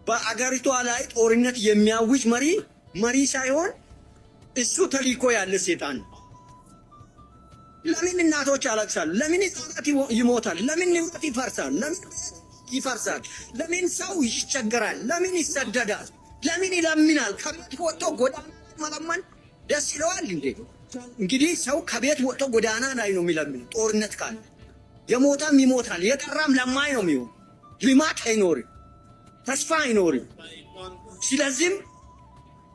በአገሪቷ ላይ ጦርነት የሚያውጅ መሪ ሳይሆን እሱ ተልእኮ ያለ ሰይጣን ነው። ለምን እናቶች ያለቅሳሉ? ለምን ህፃናት ይሞታል? ለምን ንብረት ይፈርሳል? ለምን ሰው ይቸገራል? ለምን ይሰደዳል? ለምን ይለምናል? ከቤት ወጥቶ ጎዳና መለመን ደስ ይለዋል እንዴ? እንግዲህ ሰው ከቤት ወጥቶ ጎዳና ላይ ነው የሚለምን። ጦርነት ካለ የሞተም ይሞታል፣ የቀራም ለማኝ ነው የሚሆን። ልማት አይኖርም፣ ተስፋ አይኖርም። ስለዚህም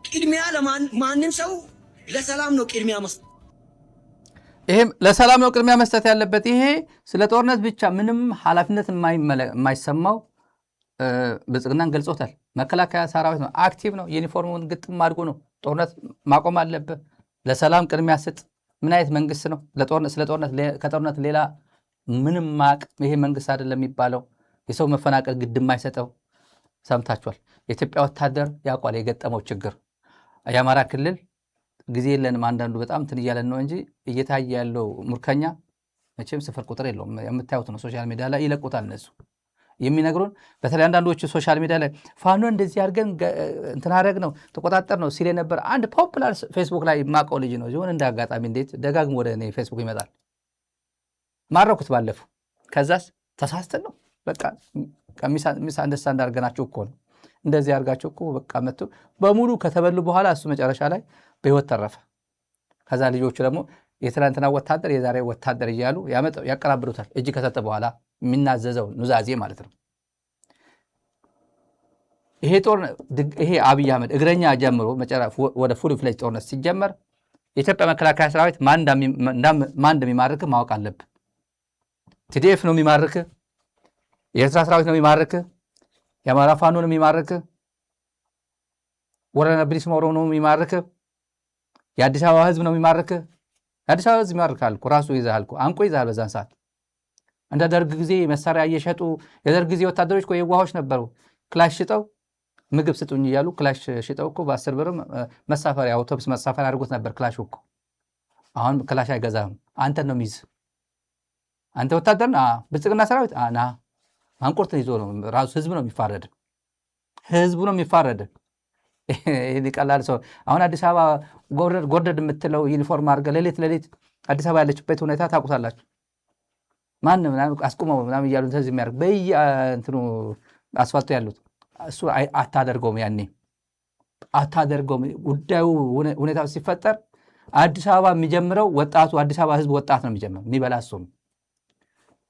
ቅድሚያ ለማንም ሰው ለሰላም ነው ቅድሚያ መስጠት። ይሄም ለሰላም ነው ቅድሚያ መስጠት ያለበት። ይሄ ስለ ጦርነት ብቻ ምንም ኃላፊነት የማይሰማው ብልጽግናን ገልጾታል። መከላከያ ሰራዊት ነው፣ አክቲቭ ነው፣ ዩኒፎርሙን ግጥም አድርጎ ነው። ጦርነት ማቆም አለበት፣ ለሰላም ቅድሚያ ስጥ። ምን አይነት መንግስት ነው? ከጦርነት ሌላ ምንም ማቅ ይሄ መንግስት አይደለም የሚባለው። የሰው መፈናቀል ግድ የማይሰጠው ሰምታችኋል። የኢትዮጵያ ወታደር ያውቋል የገጠመው ችግር። የአማራ ክልል ጊዜ የለንም፣ አንዳንዱ በጣም እንትን እያለን ነው እንጂ እየታየ ያለው ሙርከኛ መቼም ስፍር ቁጥር የለውም። የምታዩት ነው። ሶሻል ሚዲያ ላይ ይለቁታል እነሱ የሚነግሩን። በተለይ አንዳንዶቹ ሶሻል ሚዲያ ላይ ፋኖ እንደዚህ አድርገን እንትን አደረግ ነው ተቆጣጠር ነው ሲል ነበር። አንድ ፖፑላር ፌስቡክ ላይ የማውቀው ልጅ ነው ሲሆን እንደ አጋጣሚ እንዴት ደጋግሞ ወደ እኔ ፌስቡክ ይመጣል። ማረኩት ባለፉ። ከዛስ ተሳስተን ነው በቃ ሚስ አንደርስታንድ አድርገናቸው እኮ ነው እንደዚህ አድርጋቸው እኮ በቃ መጥቶ በሙሉ ከተበሉ በኋላ እሱ መጨረሻ ላይ በህይወት ተረፈ። ከዛ ልጆቹ ደግሞ የትናንትና ወታደር የዛሬ ወታደር እያሉ ያቀራብሩታል። እጅ ከሰጠ በኋላ የሚናዘዘው ኑዛዜ ማለት ነው። ይሄ አብይ አህመድ እግረኛ ጀምሮ ወደ ፉል ፍሌጅ ጦርነት ሲጀመር የኢትዮጵያ መከላከያ ሰራዊት ማን እንደሚማርክ ማወቅ አለብን። ቲዲኤፍ ነው የሚማርክ፣ የኤርትራ ሰራዊት ነው የሚማርክ፣ የአማራ ፋኖ ነው የሚማርክ፣ ወረና ብሊስ ሞሮ ነው የሚማርክ፣ የአዲስ አበባ ህዝብ ነው የሚማርክ። የአዲስ አበባ ህዝብ ይማርካል እኮ ራሱ ይዛል እኮ አንቆ ይዛል። በዛን ሰዓት እንደ ደርግ ጊዜ መሳሪያ እየሸጡ የደርግ ጊዜ ወታደሮች እኮ የዋሆች ነበሩ። ክላሽ ሽጠው ምግብ ስጡኝ እያሉ ክላሽ ሽጠው እኮ በ10 ብር መሳፈሪያ አውቶቡስ መሳፈሪያ አድርጎት ነበር ክላሽ እኮ። አሁን ክላሽ አይገዛም፣ አንተን ነው የሚይዝ። አንተ ወታደር ብልጽግና ሰራዊት ና ማንቆርትን ይዞ ነው ራሱ ህዝብ ነው የሚፋረድ፣ ህዝቡ ነው የሚፋረድ። ይሄ ቀላል ሰው አሁን አዲስ አበባ ጎርደድ የምትለው ዩኒፎርም አድርገህ ሌሊት አዲስ አበባ ያለችበት ሁኔታ ታውቁታላችሁ። ማንም ምናምን አስቁመው ምናምን እያሉ እንደዚህ የሚያደርግ በየእንትኑ አስፋልቱ ያሉት እሱ አታደርገውም። ያኔ አታደርገውም። ጉዳዩ ሁኔታ ሲፈጠር አዲስ አበባ የሚጀምረው ወጣቱ አዲስ አበባ ህዝብ ወጣት ነው የሚጀምረው። የሚበላ እሱም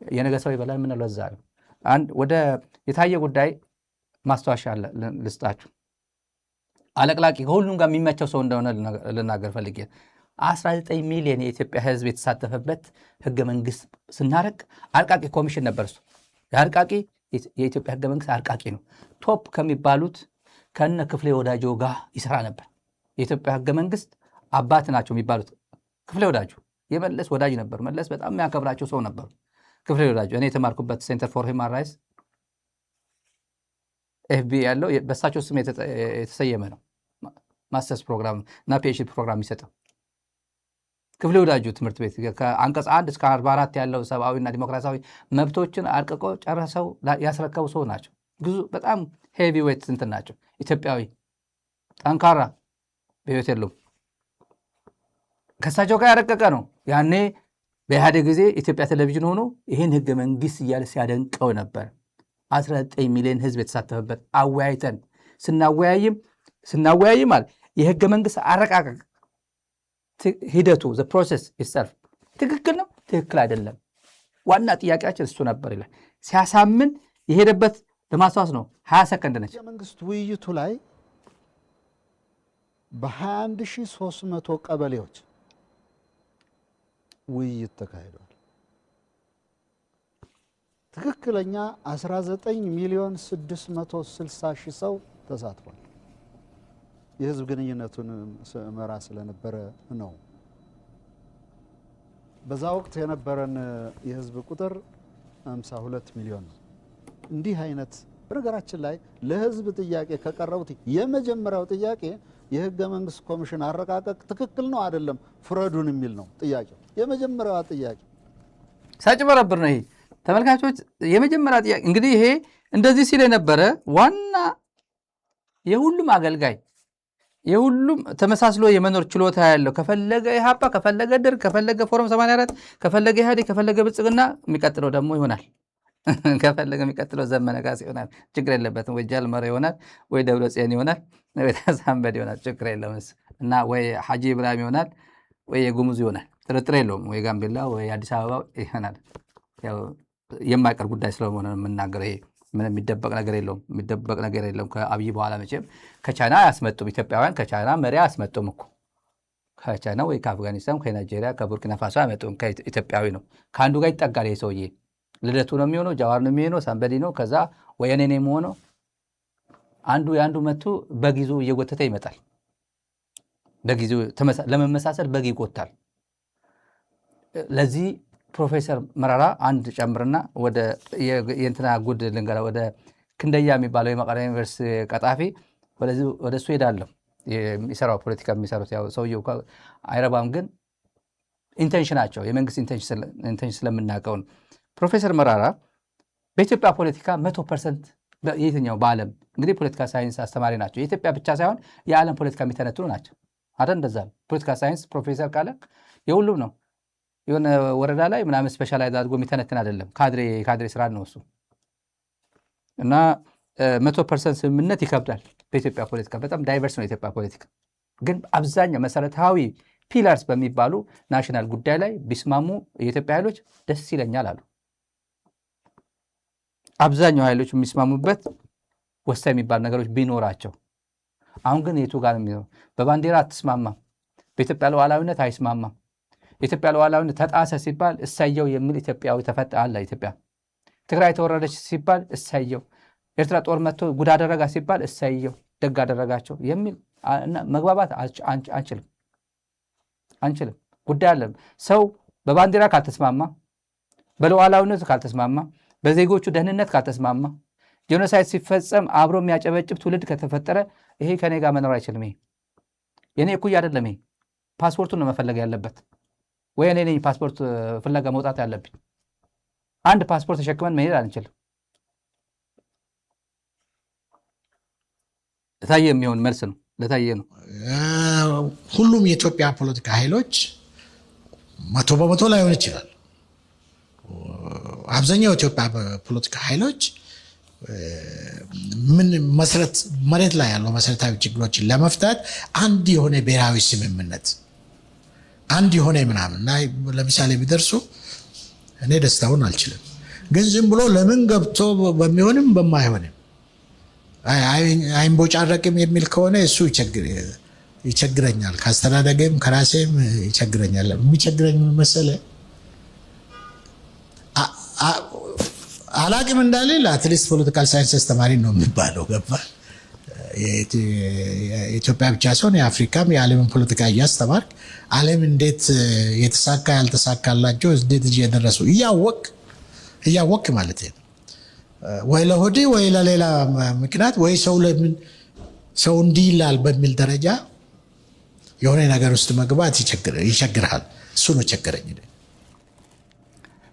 የነገ ሰው ይበላል። ምን ለዛ ነው ወደ የታየ ጉዳይ ማስታወሻ ልስጣችሁ። አለቅላቂ ከሁሉም ጋር የሚመቸው ሰው እንደሆነ ልናገር ፈልጌ 19 ሚሊዮን የኢትዮጵያ ህዝብ የተሳተፈበት ህገ መንግስት ስናረቅ አርቃቂ ኮሚሽን ነበር። እሱ የአርቃቂ የኢትዮጵያ ህገ መንግስት አርቃቂ ነው። ቶፕ ከሚባሉት ከነ ክፍሌ ወዳጆ ጋር ይሰራ ነበር። የኢትዮጵያ ህገ መንግስት አባት ናቸው የሚባሉት ክፍሌ ወዳጆ የመለስ ወዳጅ ነበር። መለስ በጣም የሚያከብራቸው ሰው ነበሩ። ክፍሌ ወዳጆ እኔ የተማርኩበት ሴንተር ፎር ሂውማን ራይትስ ኤፍቢ ያለው በሳቸው ስም የተሰየመ ነው። ማስተርስ ፕሮግራም እና ፒኤችዲ ፕሮግራም ይሰጠው ክፍሌ ወዳጁ ትምህርት ቤት ከአንቀጽ 1 እስከ 44 ያለው ሰብአዊና ዲሞክራሲያዊ መብቶችን አርቅቆ ጨርሰው ያስረከቡ ሰው ናቸው። በጣም ሄቪ ዌት እንትን ናቸው። ኢትዮጵያዊ ጠንካራ በህይወት የሉም። ከሳቸው ጋር ያረቀቀ ነው። ያኔ በኢህአዴግ ጊዜ ኢትዮጵያ ቴሌቪዥን ሆኖ ይህን ህገ መንግስት እያለ ሲያደንቀው ነበር። 19 ሚሊዮን ህዝብ የተሳተፈበት አወያይተን ስናወያይም አለ የህገ መንግስት አረቃቀቅ ሂደቱ ፕሮሰስ ይሰርፍ ትክክል ነው፣ ትክክል አይደለም፣ ዋና ጥያቄያችን እሱ ነበር ይላል። ሲያሳምን የሄደበት ለማስታወስ ነው። 20 ሰከንድ ነች። የመንግስት ውይይቱ ላይ በ21300 ቀበሌዎች ውይይት ተካሂዷል። ትክክለኛ 19 ሚሊዮን 660 ሺህ ሰው ተሳትፏል። የህዝብ ግንኙነቱን መራ ስለነበረ ነው። በዛ ወቅት የነበረን የህዝብ ቁጥር 52 ሚሊዮን ነው። እንዲህ አይነት በነገራችን ላይ ለህዝብ ጥያቄ ከቀረቡት የመጀመሪያው ጥያቄ የህገ መንግስት ኮሚሽን አረቃቀቅ ትክክል ነው አይደለም ፍረዱን የሚል ነው ጥያቄው። የመጀመሪያው ጥያቄ ሳጭበረብር ነው። ይሄ ተመልካቾች የመጀመሪያ ጥያቄ እንግዲህ ይሄ እንደዚህ ሲል የነበረ ዋና የሁሉም አገልጋይ የሁሉም ተመሳስሎ የመኖር ችሎታ ያለው ከፈለገ ኢህአፓ፣ ከፈለገ ደርግ፣ ከፈለገ ፎረም 84፣ ከፈለገ ኢህአዴግ፣ ከፈለገ ብልጽግና የሚቀጥለው ደግሞ ይሆናል። ከፈለገ የሚቀጥለው ዘመነ ካሴ ይሆናል። ችግር የለበትም። ወይ ጃልመሮ ይሆናል፣ ወይ ደብረጽዮን ይሆናል፣ ወይ ተዛምበድ ይሆናል። ችግር የለም። እና ወይ ሐጂ ኢብራሂም ይሆናል፣ ወይ የጉሙዝ ይሆናል። ጥርጥር የለውም። ወይ ጋምቤላ፣ ወይ አዲስ አበባ ይሆናል። ያው የማይቀር ጉዳይ ስለሆነ የምናገረው ይሄ ምንም የሚደበቅ ነገር የለውም። የሚደበቅ ነገር የለም። ከአብይ በኋላ መቼም ከቻይና አያስመጡም። ኢትዮጵያውያን ከቻይና መሪ አያስመጡም እኮ ከቻይና ወይ ከአፍጋኒስታን፣ ከናይጄሪያ፣ ከቡርኪና ፋሶ አያመጡም። ከኢትዮጵያዊ ነው። ከአንዱ ጋር ይጠጋል። ይሄ ሰውዬ ልደቱ ነው የሚሆነው፣ ጃዋር ነው የሚሆነው፣ ሳንበዲ ነው፣ ከዛ ወያኔ ነው የሚሆነው። አንዱ የአንዱ መቱ በጊዜ እየጎተተ ይመጣል። በጊዜ ለመመሳሰል በግ ይጎታል። ለዚህ ፕሮፌሰር መረራ አንድ ጨምርና ወደ የእንትና ጉድ ልንገራ። ወደ ክንደያ የሚባለው የመቀሌ ዩኒቨርሲቲ ቀጣፊ ወደ እሱ ሄዳለሁ። የሚሰራው ፖለቲካ የሚሰሩት ያው ሰውየው አይረባም፣ ግን ኢንቴንሽናቸው የመንግስት ኢንቴንሽን ስለምናውቀው ነው። ፕሮፌሰር መረራ በኢትዮጵያ ፖለቲካ 100% የትኛው በዓለም እንግዲህ ፖለቲካ ሳይንስ አስተማሪ ናቸው። የኢትዮጵያ ብቻ ሳይሆን የዓለም ፖለቲካ የሚተነትኑ ናቸው። አደ እንደዛ ፖለቲካ ሳይንስ ፕሮፌሰር ካለ የሁሉም ነው። የሆነ ወረዳ ላይ ምናምን ስፔሻላይዝ አድርጎ የሚተነትን አይደለም። ካድሬ ስራ ነው እሱ። እና 100% ስምምነት ይከብዳል በኢትዮጵያ ፖለቲካ። በጣም ዳይቨርስ ነው የኢትዮጵያ ፖለቲካ። ግን አብዛኛው መሰረታዊ ፒላርስ በሚባሉ ናሽናል ጉዳይ ላይ ቢስማሙ የኢትዮጵያ ኃይሎች ደስ ይለኛል አሉ። አብዛኛው ኃይሎች የሚስማሙበት ወሳኝ የሚባሉ ነገሮች ቢኖራቸው። አሁን ግን የቱ ጋር ነው? በባንዲራ አትስማማም፣ በኢትዮጵያ ሉዓላዊነት አይስማማም፣ ኢትዮጵያ ሉዓላዊነት ተጣሰ ሲባል እሰየው የሚል ኢትዮጵያዊ ተፈጠ አለ። ኢትዮጵያ ትግራይ ተወረደች ሲባል እሰየው፣ ኤርትራ ጦር መጥቶ ጉድ አደረጋ ሲባል እሰየው ደግ አደረጋቸው የሚል መግባባት አንችልም። ጉዳይ አለ። ሰው በባንዲራ ካልተስማማ፣ በሉዓላዊነት ካልተስማማ፣ በዜጎቹ ደህንነት ካልተስማማ፣ ጄኖሳይድ ሲፈጸም አብሮ የሚያጨበጭብ ትውልድ ከተፈጠረ ይሄ ከኔ ጋር መኖር አይችልም። ይሄ የኔ እኩይ አይደለም። ይሄ ፓስፖርቱን ነው መፈለግ ያለበት፣ ወይ እኔ ነኝ ፓስፖርት ፍለጋ መውጣት ያለብኝ። አንድ ፓስፖርት ተሸክመን መሄድ አንችልም። ለታየ የሚሆን መልስ ነው። ለታየ ነው። ሁሉም የኢትዮጵያ ፖለቲካ ኃይሎች 100% ላይሆን ይችላል። አብዛኛው የኢትዮጵያ ፖለቲካ ኃይሎች ምን መሬት ላይ ያለው መሰረታዊ ችግሮችን ለመፍታት አንድ የሆነ ብሔራዊ ስምምነት አንድ የሆነ ምናምን እና ለምሳሌ ቢደርሱ እኔ ደስታውን አልችልም። ግን ዝም ብሎ ለምን ገብቶ በሚሆንም በማይሆንም አይንቦጫረቅም የሚል ከሆነ እሱ ይቸግረኛል። ከአስተዳደግም ከራሴም ይቸግረኛል። የሚቸግረኝ መሰለ አላቅም እንዳልል አትሊስት ፖለቲካል ሳይንስ ተማሪ ነው የሚባለው። ገባ? የኢትዮጵያ ብቻ ሳይሆን የአፍሪካም የዓለምን ፖለቲካ እያስተማርክ ዓለም እንዴት የተሳካ ያልተሳካላቸው እንዴት እየደረሱ እያወቅ ማለት ነው። ወይ ለሆዴ ወይ ለሌላ ምክንያት ወይ ሰው እንዲህ ይላል በሚል ደረጃ የሆነ ነገር ውስጥ መግባት ይቸግርሃል። እሱ ነው ቸገረኝ።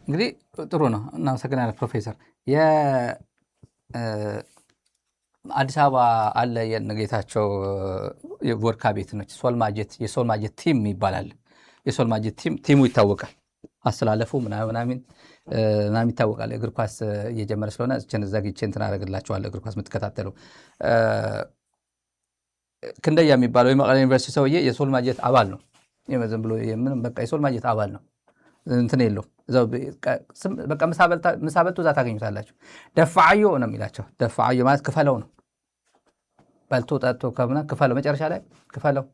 እንግዲህ ጥሩ ነው። እናመሰግናለን ፕሮፌሰር። የአዲስ አበባ አለ የነጌታቸው የቮድካ ቤት ነች። የሶልማጀት ቲም ይባላል። የሶልማጀት ቲሙ ይታወቃል። አስተላለፉ ምናምን ይታወቃል። እግር ኳስ እየጀመረ ስለሆነ ዘግቼ እንትን አደርግላችኋለሁ። እግር ኳስ የምትከታተሉ ክንደያ የሚባለው የመቀሌ ዩኒቨርሲቲ ሰውዬ የሶልማጀት አባል ነው። ዝም ብሎ ምንም በቃ የሶልማጀት አባል ነው። እንትን የለው በቃ ምሳ በልቶ እዛ ታገኙታላችሁ። ደፋዓዮ ነው የሚላቸው። ደፋዓዮ ማለት ክፈለው ነው። በልቶ ጠጥቶ ከምና ክፈለው፣ መጨረሻ ላይ ክፈለው።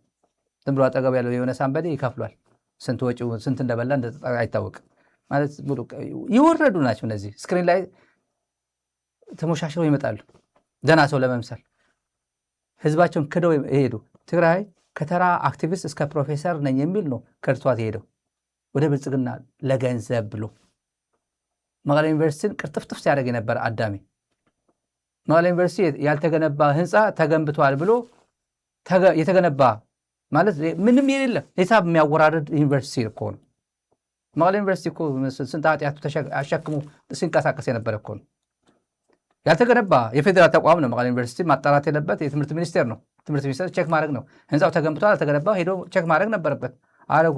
ዝም ብሎ አጠገብ ያለው የሆነ ሳንበዴ ይከፍሏል። ስንት ወጪ ስንት እንደበላ አይታወቅም። ማለት ይወረዱ ናቸው እነዚህ። ስክሪን ላይ ተሞሻሽረው ይመጣሉ ደህና ሰው ለመምሰል። ህዝባቸውን ክደው ይሄዱ። ትግራይ ከተራ አክቲቪስት እስከ ፕሮፌሰር ነኝ የሚል ነው ከድቷት የሄደው ወደ ብልጽግና ለገንዘብ ብሎ። መቀሌ ዩኒቨርሲቲን ቅርጥፍጥፍ ሲያደርግ የነበረ አዳሚ መቀሌ ዩኒቨርሲቲ ያልተገነባ ህንፃ ተገንብቷል ብሎ የተገነባ ማለት ምንም የሌለ ሂሳብ የሚያወራርድ ዩኒቨርሲቲ እኮ ነው። መቀሌ ዩኒቨርሲቲ እኮ ስንት ኃጢአቱ አሸክሙ ሲንቀሳቀስ የነበረ እኮ ነው። ያልተገነባ የፌዴራል ተቋም ነው። መቀሌ ዩኒቨርሲቲ ማጣራት የለበት የትምህርት ሚኒስቴር ነው። ትምህርት ሚኒስቴር ቼክ ማድረግ ነው። ህንፃው ተገንብቷል አልተገነባ ሄዶ ቼክ ማድረግ ነበረበት። አረጉ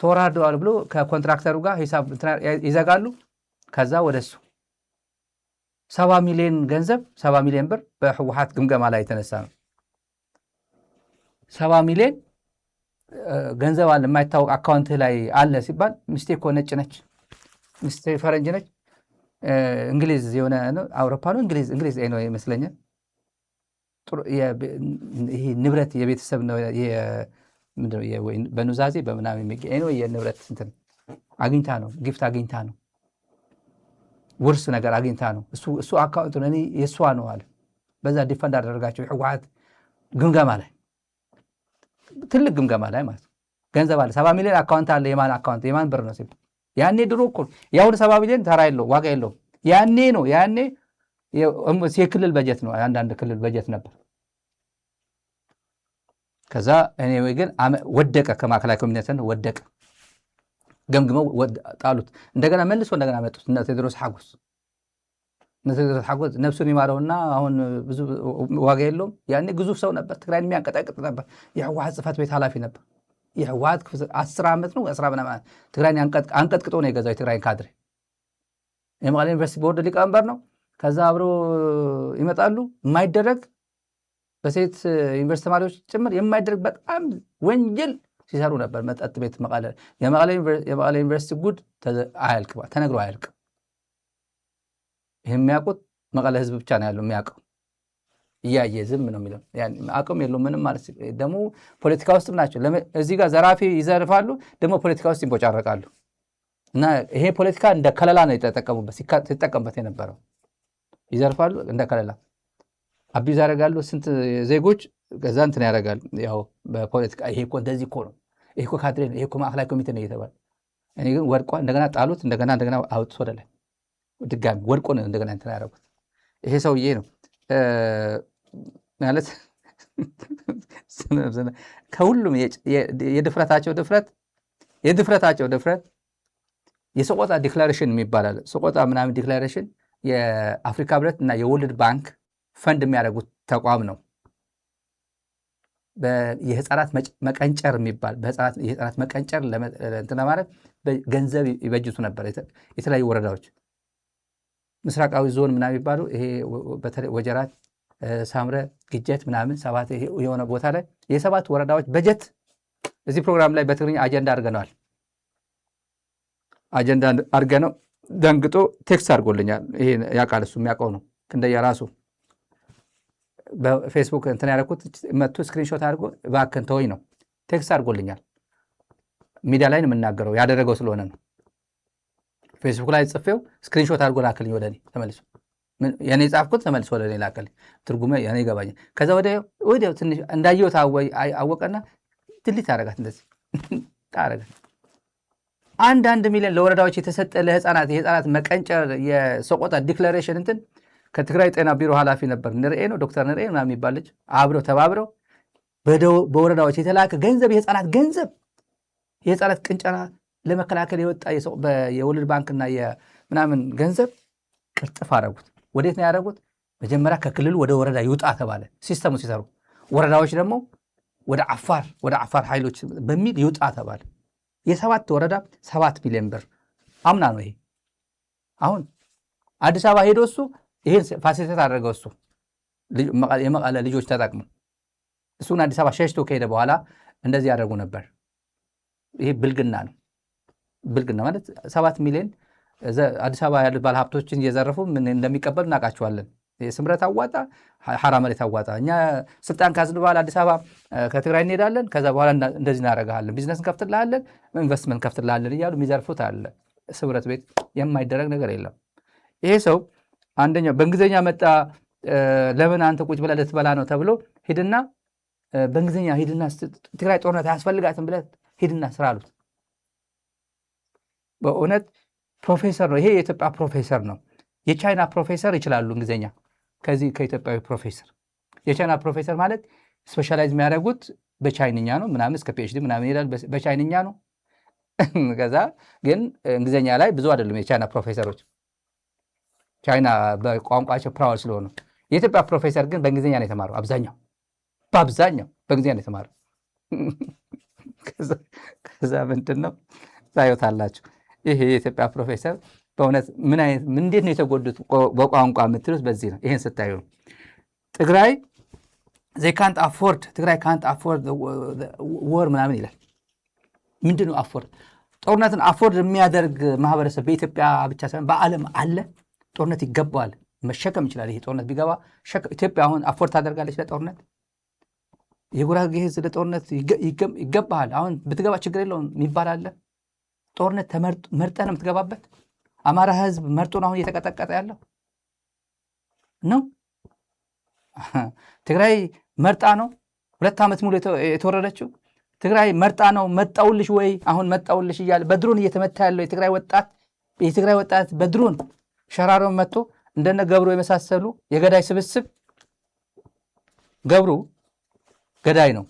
ተወራርደዋል ብሎ ከኮንትራክተሩ ጋር ሂሳብ ይዘጋሉ። ከዛ ወደሱ 70 ሚሊዮን ገንዘብ 70 ሚሊዮን ብር በህወሓት ግምገማ ላይ የተነሳ ነው። 70 ሚሊዮን ገንዘብ አለ የማይታወቅ አካውንት ላይ አለ ሲባል ሚስቴ እኮ ነጭ ነች፣ ሚስቴ ፈረንጅ ነች፣ እንግሊዝ የሆነ አውሮፓ ነው እንግሊዝ ነው ይመስለኛል። ይሄ ንብረት የቤተሰብ ነው በኑዛዜ በምናምን የሚገኝ የንብረት እንትን አግኝታ ነው፣ ጊፍት አግኝታ ነው፣ ውርስ ነገር አግኝታ ነው። እሱ አካውንቱ እኔ የእሷ ነው አለ። በዛ ዲፈንድ አደረጋቸው ህወሓት ግምገማ ላይ፣ ትልቅ ግምገማ ላይ ማለት ነው። ገንዘብ አለ 70 ሚሊዮን አካውንት አለ። የማን አካውንት የማን ብር ነው ሲባል ያኔ ድሮ እኮ ያሁን 70 ሚሊዮን ተራ የለው ዋጋ የለው። ያኔ ነው ያኔ የክልል በጀት ነው። አንዳንድ ክልል በጀት ነበር። ከዛ እኔ ግን ወደቀ፣ ከማዕከላዊ ኮሚቴ ወደቀ። ገምግመው ጣሉት። እንደገና መልሶ እንደገና መጡት እነ ቴዎድሮስ ሓጎስ ነፍሱን ይማረውና አሁን ብዙ ዋጋ የለውም። ያኔ ግዙፍ ሰው ነበር። ትግራይን የሚያንቀጠቅጥ ነበር። የህወሓት ጽሕፈት ቤት ኃላፊ ነበር። የህወሓት 10 ዓመት ነው 10 ምናምን ትግራይን አንቀጥቅጦ ነው የገዛው የትግራይን ካድሬ። የመቀሌ ዩኒቨርሲቲ ቦርድ ሊቀመንበር ነው። ከዛ አብሮ ይመጣሉ። የማይደረግ በሴት ዩኒቨርሲቲ ተማሪዎች ጭምር የማይደረግ በጣም ወንጀል ሲሰሩ ነበር። መጠጥ ቤት የመቀሌ ዩኒቨርሲቲ ጉድ አያልቅም፣ ተነግሮ አያልቅም። ይህ የሚያውቁት መቀሌ ህዝብ ብቻ ነው ያለው የሚያውቀው። እያየ ዝም ነው የሚለው። አቅም የለው ምንም ማለት ደግሞ ፖለቲካ ውስጥም ናቸው። እዚህ ጋር ዘራፊ ይዘርፋሉ፣ ደግሞ ፖለቲካ ውስጥ ይንቦጫረቃሉ። እና ይሄ ፖለቲካ እንደ ከለላ ነው ሲጠቀምበት የነበረው። ይዘርፋሉ እንደ ከለላ አቢዝ ያደርጋሉ ስንት ዜጎች ከዛ እንትን ያደርጋሉ። ያው በፖለቲካ ይሄ እኮ እንደዚህ እኮ ነው፣ ይሄ እኮ ካድሬ ነው፣ ይሄ እኮ ማዕከላዊ ኮሚቴ ነው እየተባለ እኔ ግን ወድቋ እንደገና ጣሉት፣ እንደገና አውጥቶ ወደ ላይ ድጋሚ ወድቆ ነው እንደገና እንትን ያደረጉት። ይሄ ሰውዬ ነው ማለት ከሁሉም የድፍረታቸው ድፍረት የሰቆጣ ዲክላሬሽን የሚባላል። ሰቆጣ ምናምን ዲክላሬሽን የአፍሪካ ህብረት እና የወርልድ ባንክ ፈንድ የሚያደርጉት ተቋም ነው። የህፃናት መቀንጨር የሚባል የህፃናት መቀንጨር እንትን ለማድረግ ገንዘብ ይበጅቱ ነበር። የተለያዩ ወረዳዎች ምስራቃዊ ዞን ምናምን የሚባሉ ይሄ በተለይ ወጀራት፣ ሳምረ፣ ግጀት ምናምን ሰባት የሆነ ቦታ ላይ የሰባት ወረዳዎች በጀት እዚህ ፕሮግራም ላይ በትግርኛ አጀንዳ አድርገነዋል። አጀንዳ አድርገነው ደንግጦ ቴክስት አድርጎልኛል። ይሄ ያውቃል፣ እሱ የሚያውቀው ነው። እንደየ ራሱ በፌስቡክ እንትን ያደረኩት መጥቶ ስክሪንሾት አድርጎ እባክህን ተወኝ ነው ቴክስት አድርጎልኛል። ሚዲያ ላይ ነው የምናገረው ያደረገው ስለሆነ ነው። ፌስቡክ ላይ ጽፌው ስክሪንሾት አድርጎ ላክልኝ ወደ እኔ ተመልሶ። የኔ ጻፍኩት ተመልሶ ወደ እኔ ላክልኝ። ትርጉሜ የኔ ይገባኛል። ከዛ ወዲያው ትንሽ እንዳየሁት አወቀና ድሊት አደረጋት። እንደዚህ ታረጋት። 1 ሚሊዮን ለወረዳዎች የተሰጠ የህፃናት መቀንጨር የሰቆጣ ዲክላሬሽን እንትን ከትግራይ ጤና ቢሮ ኃላፊ ነበር ንርኤ ነው ዶክተር ንርኤ ምናምን የሚባል ልጅ አብረው ተባብረው በወረዳዎች የተላከ ገንዘብ የህፃናት ቅንጨራ ለመከላከል የወጣ የወርልድ ባንክና የምናምን ገንዘብ ቅርጥፍ አደረጉት። ወዴት ነው ያደረጉት? መጀመሪያ ከክልሉ ወደ ወረዳ ይውጣ ተባለ። ሲስተሙ ሲሰሩ ወረዳዎች ደግሞ ወደ አፋር ኃይሎች በሚል ይውጣ ተባለ። የሰባት ወረዳ 7 ሚሊዮን ብር አምና ነው ይሄ። አሁን አዲስ አበባ ሄዶ እሱ ይሄን ፋሲሊቴት አደረገው። እሱ የመቀለ ልጆች ተጠቅሞ እሱን አዲስ አበባ ሸሽቶ ከሄደ በኋላ እንደዚህ ያደርጉ ነበር። ይሄ ብልግና ነው። ብልግና ማለት 7 ሚሊዮን አዲስ አበባ ያሉት ባለሀብቶችን እየዘረፉ ምን እንደሚቀበሉ እናውቃቸዋለን። ስምረት አዋጣ፣ ሐራ መሬት አዋጣ። እኛ ስልጣን ካዝን በኋላ አዲስ አበባ ከትግራይ እንሄዳለን፣ ከዛ በኋላ እንደዚህ እናደርግሃለን፣ ቢዝነስ እንከፍትልሃለን፣ ኢንቨስትመንት እንከፍትልሃለን እያሉ የሚዘርፉት አለ። ስምረት ቤት የማይደረግ ነገር የለም። ይሄ ሰው አንደኛው በእንግሊዝኛ መጣ። ለምን አንተ ቁጭ ብለህ ልትበላ ነው ተብሎ ሂድና በእንግሊዝኛ ሂድና ትግራይ ጦርነት አያስፈልጋትም ብለህ ሂድና ስራ አሉት። በእውነት ፕሮፌሰር ነው ይሄ፣ የኢትዮጵያ ፕሮፌሰር ነው። የቻይና ፕሮፌሰር ይችላሉ እንግሊዝኛ ከዚህ ከኢትዮጵያዊ ፕሮፌሰር። የቻይና ፕሮፌሰር ማለት ስፔሻላይዝ የሚያደርጉት በቻይንኛ ነው ምናምን እስከ ፒኤችዲ ምናምን ይሄዳል፣ በቻይንኛ ነው። ከዛ ግን እንግሊዝኛ ላይ ብዙ አይደሉም የቻይና ፕሮፌሰሮች። ቻይና በቋንቋቸው ፕራውድ ስለሆኑ። የኢትዮጵያ ፕሮፌሰር ግን በእንግሊዝኛ ነው የተማረው። በአብዛኛው በእንግሊዝኛ ነው የተማረው። ከዛ ምንድን ነው ታዩታላችሁ። ይሄ የኢትዮጵያ ፕሮፌሰር በእውነት እንዴት ነው የተጎዱት በቋንቋ የምትሉት በዚህ ነው። ይሄን ስታዩ ነው ትግራይ ካንት አፎርድ ወር ምናምን ይላል። ምንድን ነው አፎርድ? ጦርነትን አፎርድ የሚያደርግ ማህበረሰብ በኢትዮጵያ ብቻ ሳይሆን በዓለም አለ። ጦርነት ይገባዋል፣ መሸከም ይችላል። ይሄ ጦርነት ቢገባ ኢትዮጵያ አሁን አፎርድ ታደርጋለች ለጦርነት? የጉራጌ ህዝብ ለጦርነት ይገባሃል፣ አሁን ብትገባ ችግር የለውም የሚባል አለ? ጦርነት መርጠህ ነው የምትገባበት? አማራ ህዝብ መርጦ ነው አሁን እየተቀጠቀጠ ያለው ነው። ትግራይ መርጣ ነው 2 ዓመት ሙሉ የተወረደችው። ትግራይ መርጣ ነው መጣውልሽ ወይ አሁን መጣውልሽ እያለ በድሮን እየተመታ ያለው የትግራይ ወጣት በድሮን ሸራሮን መጥቶ እንደነ ገብሩ የመሳሰሉ የገዳይ ስብስብ። ገብሩ ገዳይ ነው፣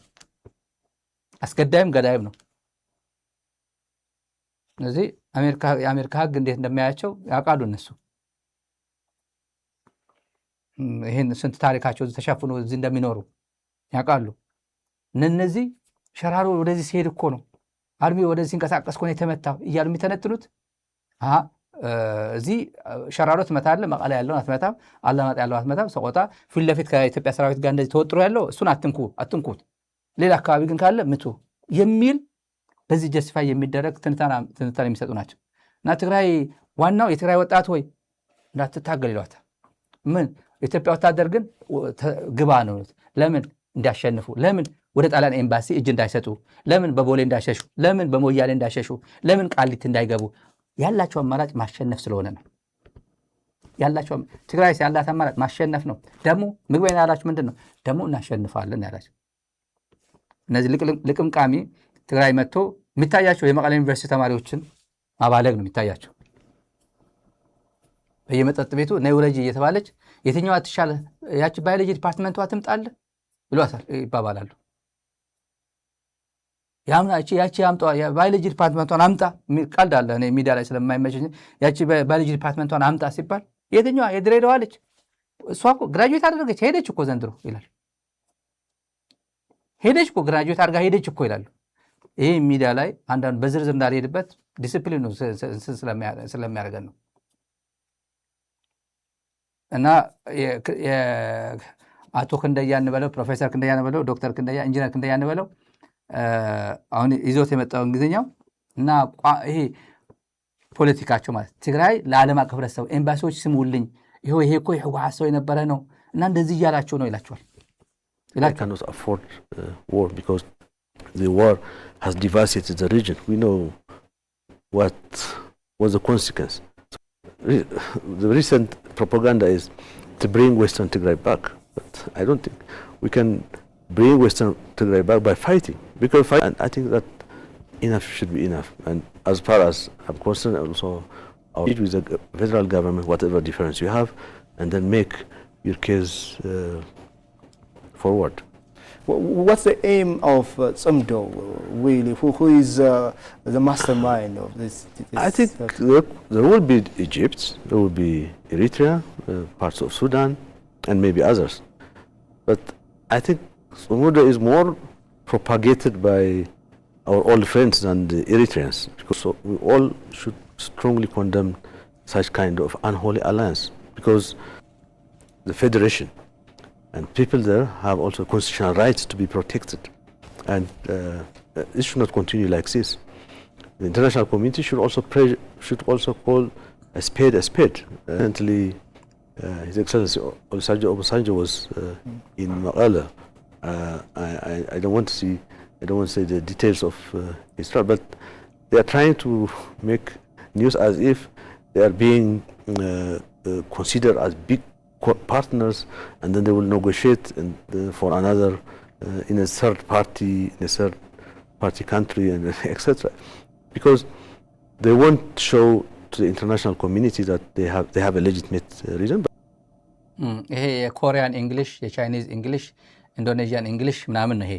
አስገዳይም ገዳይም ነው። ስለዚህ የአሜሪካ ህግ እንዴት እንደሚያያቸው ያውቃሉ እነሱ። ይህን ስንት ታሪካቸው ተሸፍኖ እዚህ እንደሚኖሩ ያውቃሉ። እነዚህ ሸራሮ ወደዚህ ሲሄድ እኮ ነው አርሚ ወደዚህ ሲንቀሳቀስ እኮ ነው የተመታው እያሉ የሚተነትኑት። እዚህ ሸራሮ ትመታለህ፣ መቀለ ያለውን አትመታም፣ አላማጣ ያለውን አትመታም፣ ሰቆጣ ፊት ለፊት ከኢትዮጵያ ሰራዊት ጋር እንደዚህ ተወጥሮ ያለው እሱን አትንኩት፣ ሌላ አካባቢ ግን ካለ ምቱ የሚል በዚህ ጀስቲፋይ የሚደረግ ትንታኔ የሚሰጡ ናቸው። እና ትግራይ ዋናው የትግራይ ወጣት ሆይ እንዳትታገል ይሏታል። ምን የኢትዮጵያ ወታደር ግን ግባ ነው። ለምን እንዲያሸንፉ፣ ለምን ወደ ጣሊያን ኤምባሲ እጅ እንዳይሰጡ፣ ለምን በቦሌ እንዳይሸሹ፣ ለምን በሞያሌ እንዳይሸሹ፣ ለምን ቃሊት እንዳይገቡ። ያላቸው አማራጭ ማሸነፍ ስለሆነ ነው። ያላቸው ትግራይ ያላት አማራጭ ማሸነፍ ነው። ደግሞ ምግበኛ ያላችሁ ምንድን ነው? ደግሞ እናሸንፋለን ያላቸው እነዚህ ልቅምቃሚ ትግራይ መጥቶ የሚታያቸው የመቀሌ ዩኒቨርሲቲ ተማሪዎችን ማባለግ ነው የሚታያቸው። በየመጠጥ ቤቱ ኔውሮሎጂ እየተባለች የትኛዋ ትሻለ ያቺ ባዮሎጂ ዲፓርትመንቷ ትምጣለ ይባባላሉ። ያቺ አምጧ ባዮሎጂ ዲፓርትመንቷን አምጣ ቃል አለ። እኔ ሚዲያ ላይ ስለማይመቸኝ ያቺ ባዮሎጂ ዲፓርትመንቷን አምጣ ሲባል የትኛዋ የድሬዳዋ ልጅ እሷ እኮ ግራጁዌት አደረገች ሄደች እኮ ዘንድሮ ይላል። ሄደች እኮ ግራጁዌት አድርጋ ሄደች እኮ ይላሉ። ይሄ ሚዲያ ላይ አንዳንድ በዝርዝር እንዳልሄድበት ዲስፕሊኑ ስለሚያደርገን ነው። እና አቶ ክንደያ እንበለው፣ ፕሮፌሰር ክንደያ እንበለው፣ ዶክተር ክንደያ፣ ኢንጂነር ክንደያ እንበለው አሁን ይዞት የመጣው እንግሊዝኛው እና ይሄ ፖለቲካቸው ማለት ትግራይ ለዓለም አቀፍ ህብረተሰብ ኤምባሲዎች ስሙልኝ፣ ይሄ እኮ የህወሓት ሰው የነበረ ነው እና እንደዚህ እያላቸው ነው ይላቸዋል። We cannot afford war because the war has devastated the region. We know what was the consequence. The recent propaganda is to bring Western Tigray back, but I don't think we can bring Western Tigray back by fighting. Because and I think that enough should be enough. And as far as I'm concerned, also I'll meet with the federal government, whatever difference you have, and then make your case forward. What's the aim of Tsumdo, really? Who is the mastermind of this? I think there will be Egypt, there will be Eritrea, parts of Sudan, and maybe others. But I think Tsumdo is more propagated by our old friends and the Eritreans, because so we all should strongly condemn such kind of unholy alliance, because the federation and people there have also constitutional rights to be protected, and it should not continue like this. The international community should also call a spade a spade. Recently, His Excellency Olusegun Obasanjo was in Mekelle. I don't want to say the details of his trial, but they are trying to make news as if they are being considered as big partners, and then they will negotiate for another in a third party country, and etc. Because they won't show to the international community that they have a legitimate reason. ይሄ የኮሪያን እንግሊሽ፣ የቻይኒዝ እንግሊሽ፣ ኢንዶኔዥያን እንግሊሽ ምናምን ነው ይሄ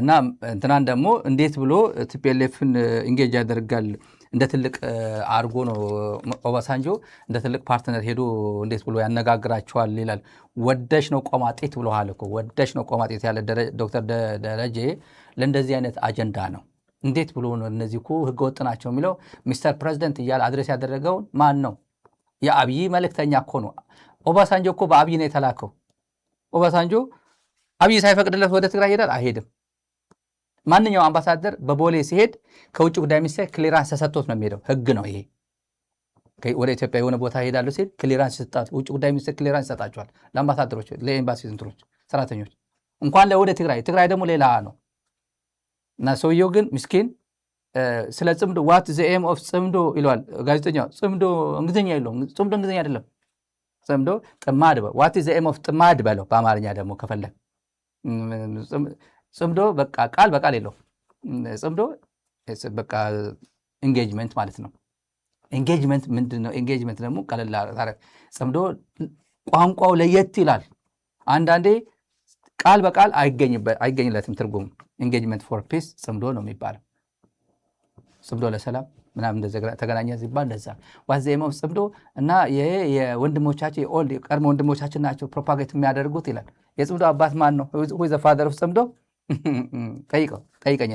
እና እንትናን ደግሞ እንዴት ብሎ ቲፒኤልኤፍን ኢንጌጅ ያደርጋል እንደ ትልቅ አርጎ ነው ኦባሳንጆ እንደ ትልቅ ፓርትነር ሄዶ እንዴት ብሎ ያነጋግራቸዋል ይላል። ወደሽ ነው ቆማጤት ብለዋል እኮ ወደሽ ነው ቆማጤት ያለ ዶክተር ደረጀ ለእንደዚህ አይነት አጀንዳ ነው። እንዴት ብሎ ነው እነዚህ እኮ ህገወጥ ናቸው የሚለው ሚስተር ፕሬዚደንት እያለ አድሬስ ያደረገውን ማን ነው? የአብይ መልእክተኛ እኮ ነው። ኦባሳንጆ እኮ በአብይ ነው የተላከው። ኦባሳንጆ አብይ ሳይፈቅድለት ወደ ትግራይ ሄዳል? አይሄድም። ማንኛው አምባሳደር በቦሌ ሲሄድ ከውጭ ጉዳይ ሚኒስቴር ክሊራንስ ተሰጥቶት ነው የሚሄደው። ህግ ነው ይሄ። ወደ ኢትዮጵያ የሆነ ቦታ ሄዳሉ ሲል ክሊራንስ ይሰጣል። ውጭ ጉዳይ ሚኒስቴር ክሊራንስ ይሰጣቸዋል ለአምባሳደሮች፣ ለኤምባሲ እንትኖች፣ ሰራተኞች እንኳን ለወደ ትግራይ ደግሞ ሌላ ነው። እና ሰውየው ግን ምስኪን ስለ ጽምዶ ዋት ዘ ኤም ኦፍ ጽምዶ ይለዋል ጋዜጠኛው። ጽምዶ እንግሊዝኛ የለውም። ጽምዶ እንግሊዝኛ አይደለም። ጽምዶ ጥማድ በለው። ዋት ዘ ኤም ኦፍ ጥማድ በለው በአማርኛ ደግሞ ከፈለግ። ጽምዶ በቃ ቃል በቃል የለው። ጽምዶ በቃ ኤንጌጅመንት ማለት ነው። ኤንጌጅመንት ምንድን ነው? ኤንጌጅመንት ደግሞ ቀለል አረግ። ጽምዶ ቋንቋው ለየት ይላል። አንዳንዴ ቃል በቃል አይገኝለትም ትርጉም። ኤንጌጅመንት ፎር ፒስ ጽምዶ ነው የሚባለው። ጽምዶ ለሰላም ምናምን ተገናኘ ሲባል እንደዛ ዋዜማው ጽምዶ እና ይሄ የወንድሞቻችን የኦልድ ቀድሞ ወንድሞቻችን ናቸው ፕሮፓጌት የሚያደርጉት ይላል። የጽምዶ አባት ማን ነው? who is the father of ጽምዶ? ጠይቀኝ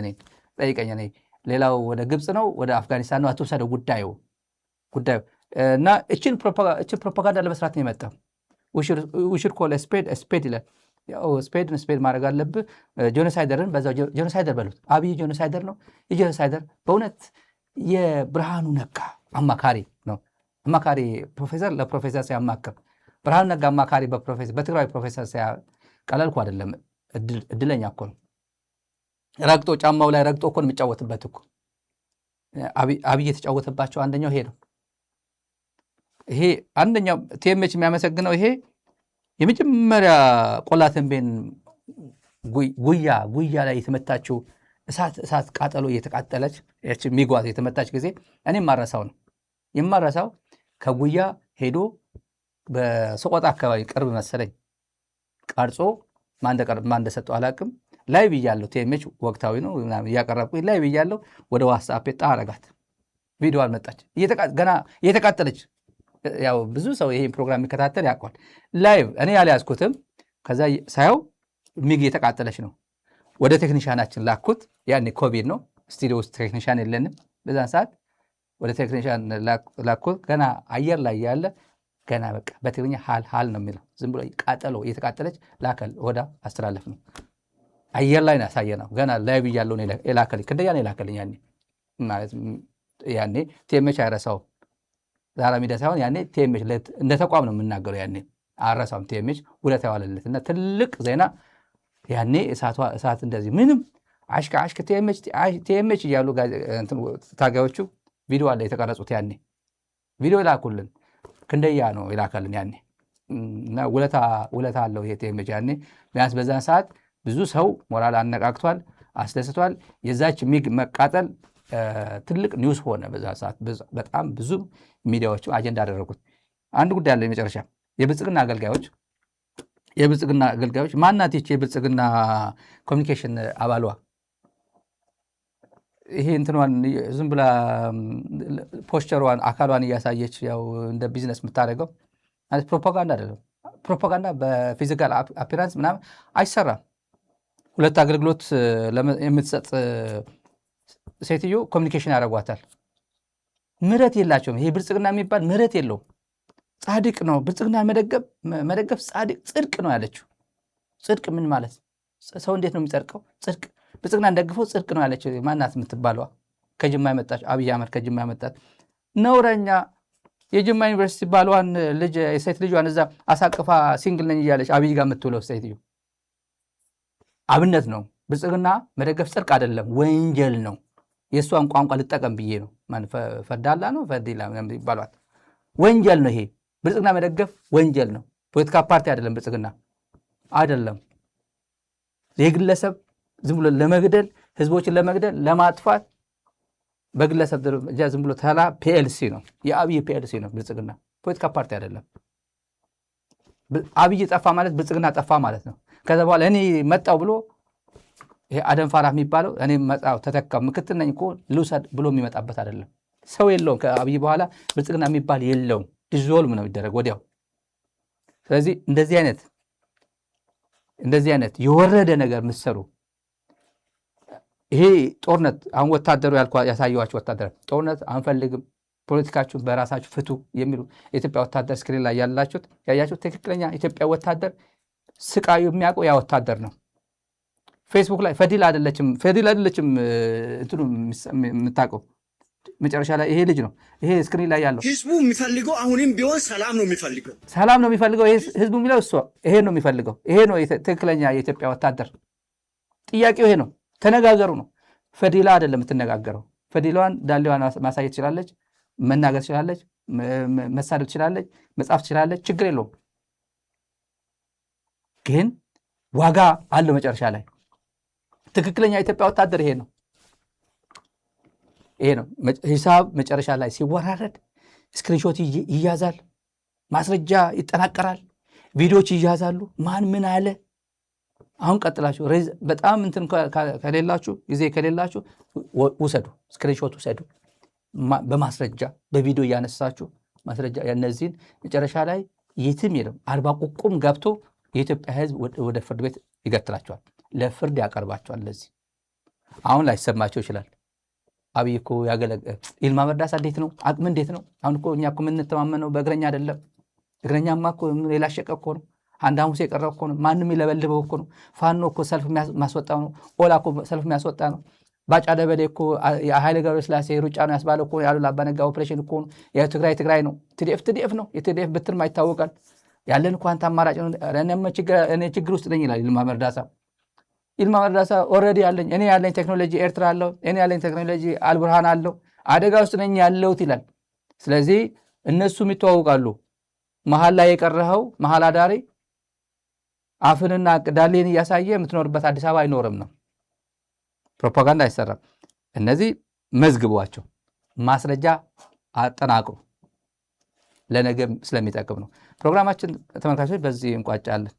ነኝ። ሌላው ወደ ግብፅ ነው ወደ አፍጋኒስታን ነው አትወሰደው ጉዳዩ እና እችን ፕሮፓጋንዳ ለመስራት ነው የመጣው። we should call a spade ይላል። ያው ስፔድ ማድረግ አለብህ። ጄኖሳይደርን በዛው ጄኖሳይደር በሉት። አብይ ጄኖሳይደር ነው። የጄኖሳይደር በእውነት የብርሃኑ ነጋ አማካሪ ነው። አማካሪ ፕሮፌሰር ለፕሮፌሰር ሲያማክር ብርሃኑ ነጋ አማካሪ በትግራይ ፕሮፌሰር ቀለልኩ አይደለም፣ እድለኛ እኮ ነው። ረግጦ ጫማው ላይ ረግጦ እኮ ነው የሚጫወትበት እኮ። አብይ የተጫወተባቸው አንደኛው ይሄ ነው። ይሄ አንደኛው ቲኤምኤች የሚያመሰግነው ይሄ የመጀመሪያ ቆላተንቤን ጉያ ላይ የተመታችው እሳት ቃጠሎ እየተቃጠለች ሚጓዝ የተመታች ጊዜ እኔ የማረሳው ከጉያ ሄዶ በሰቆጣ አካባቢ ቅርብ መሰለኝ ቀርጾ ማን እንደሰጠው አላቅም። ላይ ብያለሁ። ቲኤምኤች ወቅታዊ ነው እያቀረብኩ ላይ ብያለሁ። ወደ ዋትስአፕ አረጋት ቪዲዮ አልመጣች ገና እየተቃጠለች። ያው ብዙ ሰው ይሄን ፕሮግራም የሚከታተል ያውቋል። ላይቭ እኔ ያልያዝኩትም ከዛ ሳየው ሚግ እየተቃጠለች ነው። ወደ ቴክኒሻናችን ላኩት። ያኔ ኮቪድ ነው፣ ስቱዲዮ ውስጥ ቴክኒሻን የለንም በዛን ሰዓት። ወደ ቴክኒሻን ላኩት። ገና አየር ላይ ያለ ገና በቃ በትግርኛ ሃል ነው የሚለው ዝም ብሎ ቃጠሎ እየተቃጠለች ላከል ወዳ አስተላለፍ ነው። አየር ላይ ያሳየ ነው። ገና ላይቭ እያለው የላከልኝ ክንደያ ነው የላከልኝ። ያኔ ማለት ያኔ ቲኤምኤች አይረሳውም። ዛራ ሚዲያ ሳይሆን ያኔ ቲኤምኤች እንደ ተቋም ነው የምናገረው። ያኔ አረሳውም። ቲኤምኤች ውለታ ዋለለት እና ትልቅ ዜና ያኔ እሳት እንደዚህ ምንም አሽከ ቲኤምኤች እያሉ ታጋዮቹ ቪዲዮ አለ የተቀረጹት። ያኔ ቪዲዮ ላኩልን። ክንደያ ነው የላከልን ያኔ እና ውለታ አለው ይሄ ቲኤምኤች። ያኔ ቢያንስ በዛን ሰዓት ብዙ ሰው ሞራል አነቃቅቷል፣ አስደስቷል። የዛች ሚግ መቃጠል ትልቅ ኒውስ ሆነ በዛ ሰዓት። በጣም ብዙ ሚዲያዎቹ አጀንዳ አደረጉት። አንድ ጉዳይ አለ የመጨረሻ የብልጽግና አገልጋዮች ማናት ይች የብልጽግና ኮሚኒኬሽን አባሏ? ይሄ እንትኗን ዝም ብላ ፖስቸሯን አካሏን እያሳየች ያው እንደ ቢዝነስ የምታደርገው ማለት ፕሮፓጋንዳ አይደለም። ፕሮፓጋንዳ በፊዚካል አፒራንስ ምናምን አይሰራም። ሁለት አገልግሎት የምትሰጥ ሴትዮ ኮሚኒኬሽን ያደርጓታል። ምህረት የላቸውም። ይሄ ብልጽግና የሚባል ምህረት የለውም። ጻድቅ ነው ብልጽግና መደገፍ ጽድቅ ነው ያለችው። ጽድቅ ምን ማለት? ሰው እንዴት ነው የሚጸድቀው? ጽድቅ ብልጽግና እንደግፈው ጽድቅ ነው ያለችው። ማናት የምትባለዋ? ከጅማ የመጣች አብይ አህመድ ከጅማ የመጣት ነውረኛ የጅማ ዩኒቨርሲቲ ባሏን ልጅ ሴት ልጇን እዛ አሳቅፋ ሲንግል ነኝ እያለች አብይ ጋር የምትውለው ሴትዮ አብነት ነው። ብልጽግና መደገፍ ጽድቅ አይደለም፣ ወንጀል ነው። የእሷን ቋንቋ ልጠቀም ብዬ ነው። ፈዳላ ነው ፈዲላ ይባሏል። ወንጀል ነው ይሄ። ብልጽግና መደገፍ ወንጀል ነው። ፖለቲካ ፓርቲ አይደለም፣ ብልጽግና አይደለም። የግለሰብ ዝም ብሎ ለመግደል ህዝቦችን ለመግደል ለማጥፋት በግለሰብ ደረጃ ዝም ብሎ ተላ ፒኤልሲ ነው። የአብይ ፒኤልሲ ነው ብልጽግና፣ ፖለቲካ ፓርቲ አይደለም። አብይ ጠፋ ማለት ብልጽግና ጠፋ ማለት ነው። ከዛ በኋላ እኔ መጣው ብሎ ይሄ አደም ፋራህ የሚባለው እኔ መጣው ተተካው ምክትል ነኝ እኮ ልውሰድ ብሎ የሚመጣበት አይደለም። ሰው የለውም። ከአብይ በኋላ ብልጽግና የሚባል የለውም። ዲዞልቭ ነው የሚደረግ ወዲያው። ስለዚህ እንደዚህ አይነት የወረደ ነገር ምሰሩ ይሄ ጦርነት አሁን ወታደሩ ያሳየዋቸው ወታደር ጦርነት አንፈልግም፣ ፖለቲካችሁን በራሳችሁ ፍቱ የሚሉ የኢትዮጵያ ወታደር ስክሪን ላይ ያያችሁት ትክክለኛ ኢትዮጵያ ወታደር ስቃዩ የሚያውቀው ያ ወታደር ነው። ፌስቡክ ላይ ፈዲል አይደለችም እንትኑ የምታውቀው መጨረሻ ላይ ይሄ ልጅ ነው። ይሄ ስክሪን ላይ ያለው ህዝቡ የሚፈልገው አሁንም ቢሆን ሰላም ነው የሚፈልገው። ይሄ ህዝቡ የሚለው ይሄ ነው የሚፈልገው። ይሄ ነው ትክክለኛ የኢትዮጵያ ወታደር። ጥያቄው ይሄ ነው። ተነጋገሩ ነው። ፈዲላ አይደለም የምትነጋገረው። ፈዲላዋን ዳሌዋን ማሳየት ትችላለች፣ መናገር ትችላለች፣ መሳደብ ትችላለች፣ መጻፍ ትችላለች። ችግር የለውም። ግን ዋጋ አለው መጨረሻ ላይ። ትክክለኛ የኢትዮጵያ ወታደር ይሄ ነው። ሂሳብ መጨረሻ ላይ ሲወራረድ ስክሪንሾት ይያዛል፣ ማስረጃ ይጠናቀራል፣ ቪዲዮዎች ይያዛሉ። ማን ምን አለ? አሁን ቀጥላችሁ በጣም እንትን ከሌላችሁ ጊዜ ከሌላችሁ ውሰዱ፣ ስክሪንሾት ውሰዱ፣ በማስረጃ በቪዲዮ እያነሳችሁ ማስረጃ እነዚህን መጨረሻ ላይ የትም የለም 40 ቁቁም ገብቶ የኢትዮጵያ ሕዝብ ወደ ፍርድ ቤት ይገትላቸዋል፣ ለፍርድ ያቀርባቸዋል። ለዚህ አሁን ላይሰማቸው ይችላል። አብይ እኮ ይልማ መርዳሳ እንዴት ነው አቅም እንዴት ነው? አሁን እኮ እኛ እኮ የምንተማመነው በእግረኛ አይደለም። እግረኛማ እኮ ሌላ ሸቀ እኮ ነው። አንድ ሐሙስ የቀረው እኮ ነው። ማንም ይለበልበው እኮ ነው። ፋኖ እኮ ሰልፍ የሚያስወጣው ነው። ኦላ እኮ ሰልፍ የሚያስወጣ ነው። ባጫ ደበሌ እኮ የኃይለ ገብረስላሴ ሩጫ ነው ያስባለ እኮ ያሉላ አባነጋ ኦፕሬሽን እኮ ነው። የትግራይ ነው። ትዲኤፍ ነው። የትዲኤፍ ብትርም አይታወቃል። ያለን እኮ አንተ አማራጭ ነው። እኔ ችግር ውስጥ ነኝ ይላል ይልማ መርዳሳ። ይልማ መርዳሳ ኦልሬዲ ያለኝ እኔ ያለኝ ቴክኖሎጂ ኤርትራ አለው፣ እኔ ያለኝ ቴክኖሎጂ አልቡርሃን አለው፣ አደጋ ውስጥ ነኝ ያለሁት ይላል። ስለዚህ እነሱም ይተዋወቃሉ። መሀል ላይ የቀረኸው መሀል አዳሪ አፍንና ዳሌን እያሳየ የምትኖርበት አዲስ አበባ አይኖርም ነው። ፕሮፓጋንዳ አይሰራም። እነዚህ መዝግቧቸው፣ ማስረጃ አጠናቅሩ፣ ለነገ ስለሚጠቅም ነው። ፕሮግራማችን ተመልካቾች በዚህ እንቋጫለን።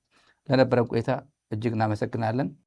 ለነበረን ቆይታ እጅግ እናመሰግናለን።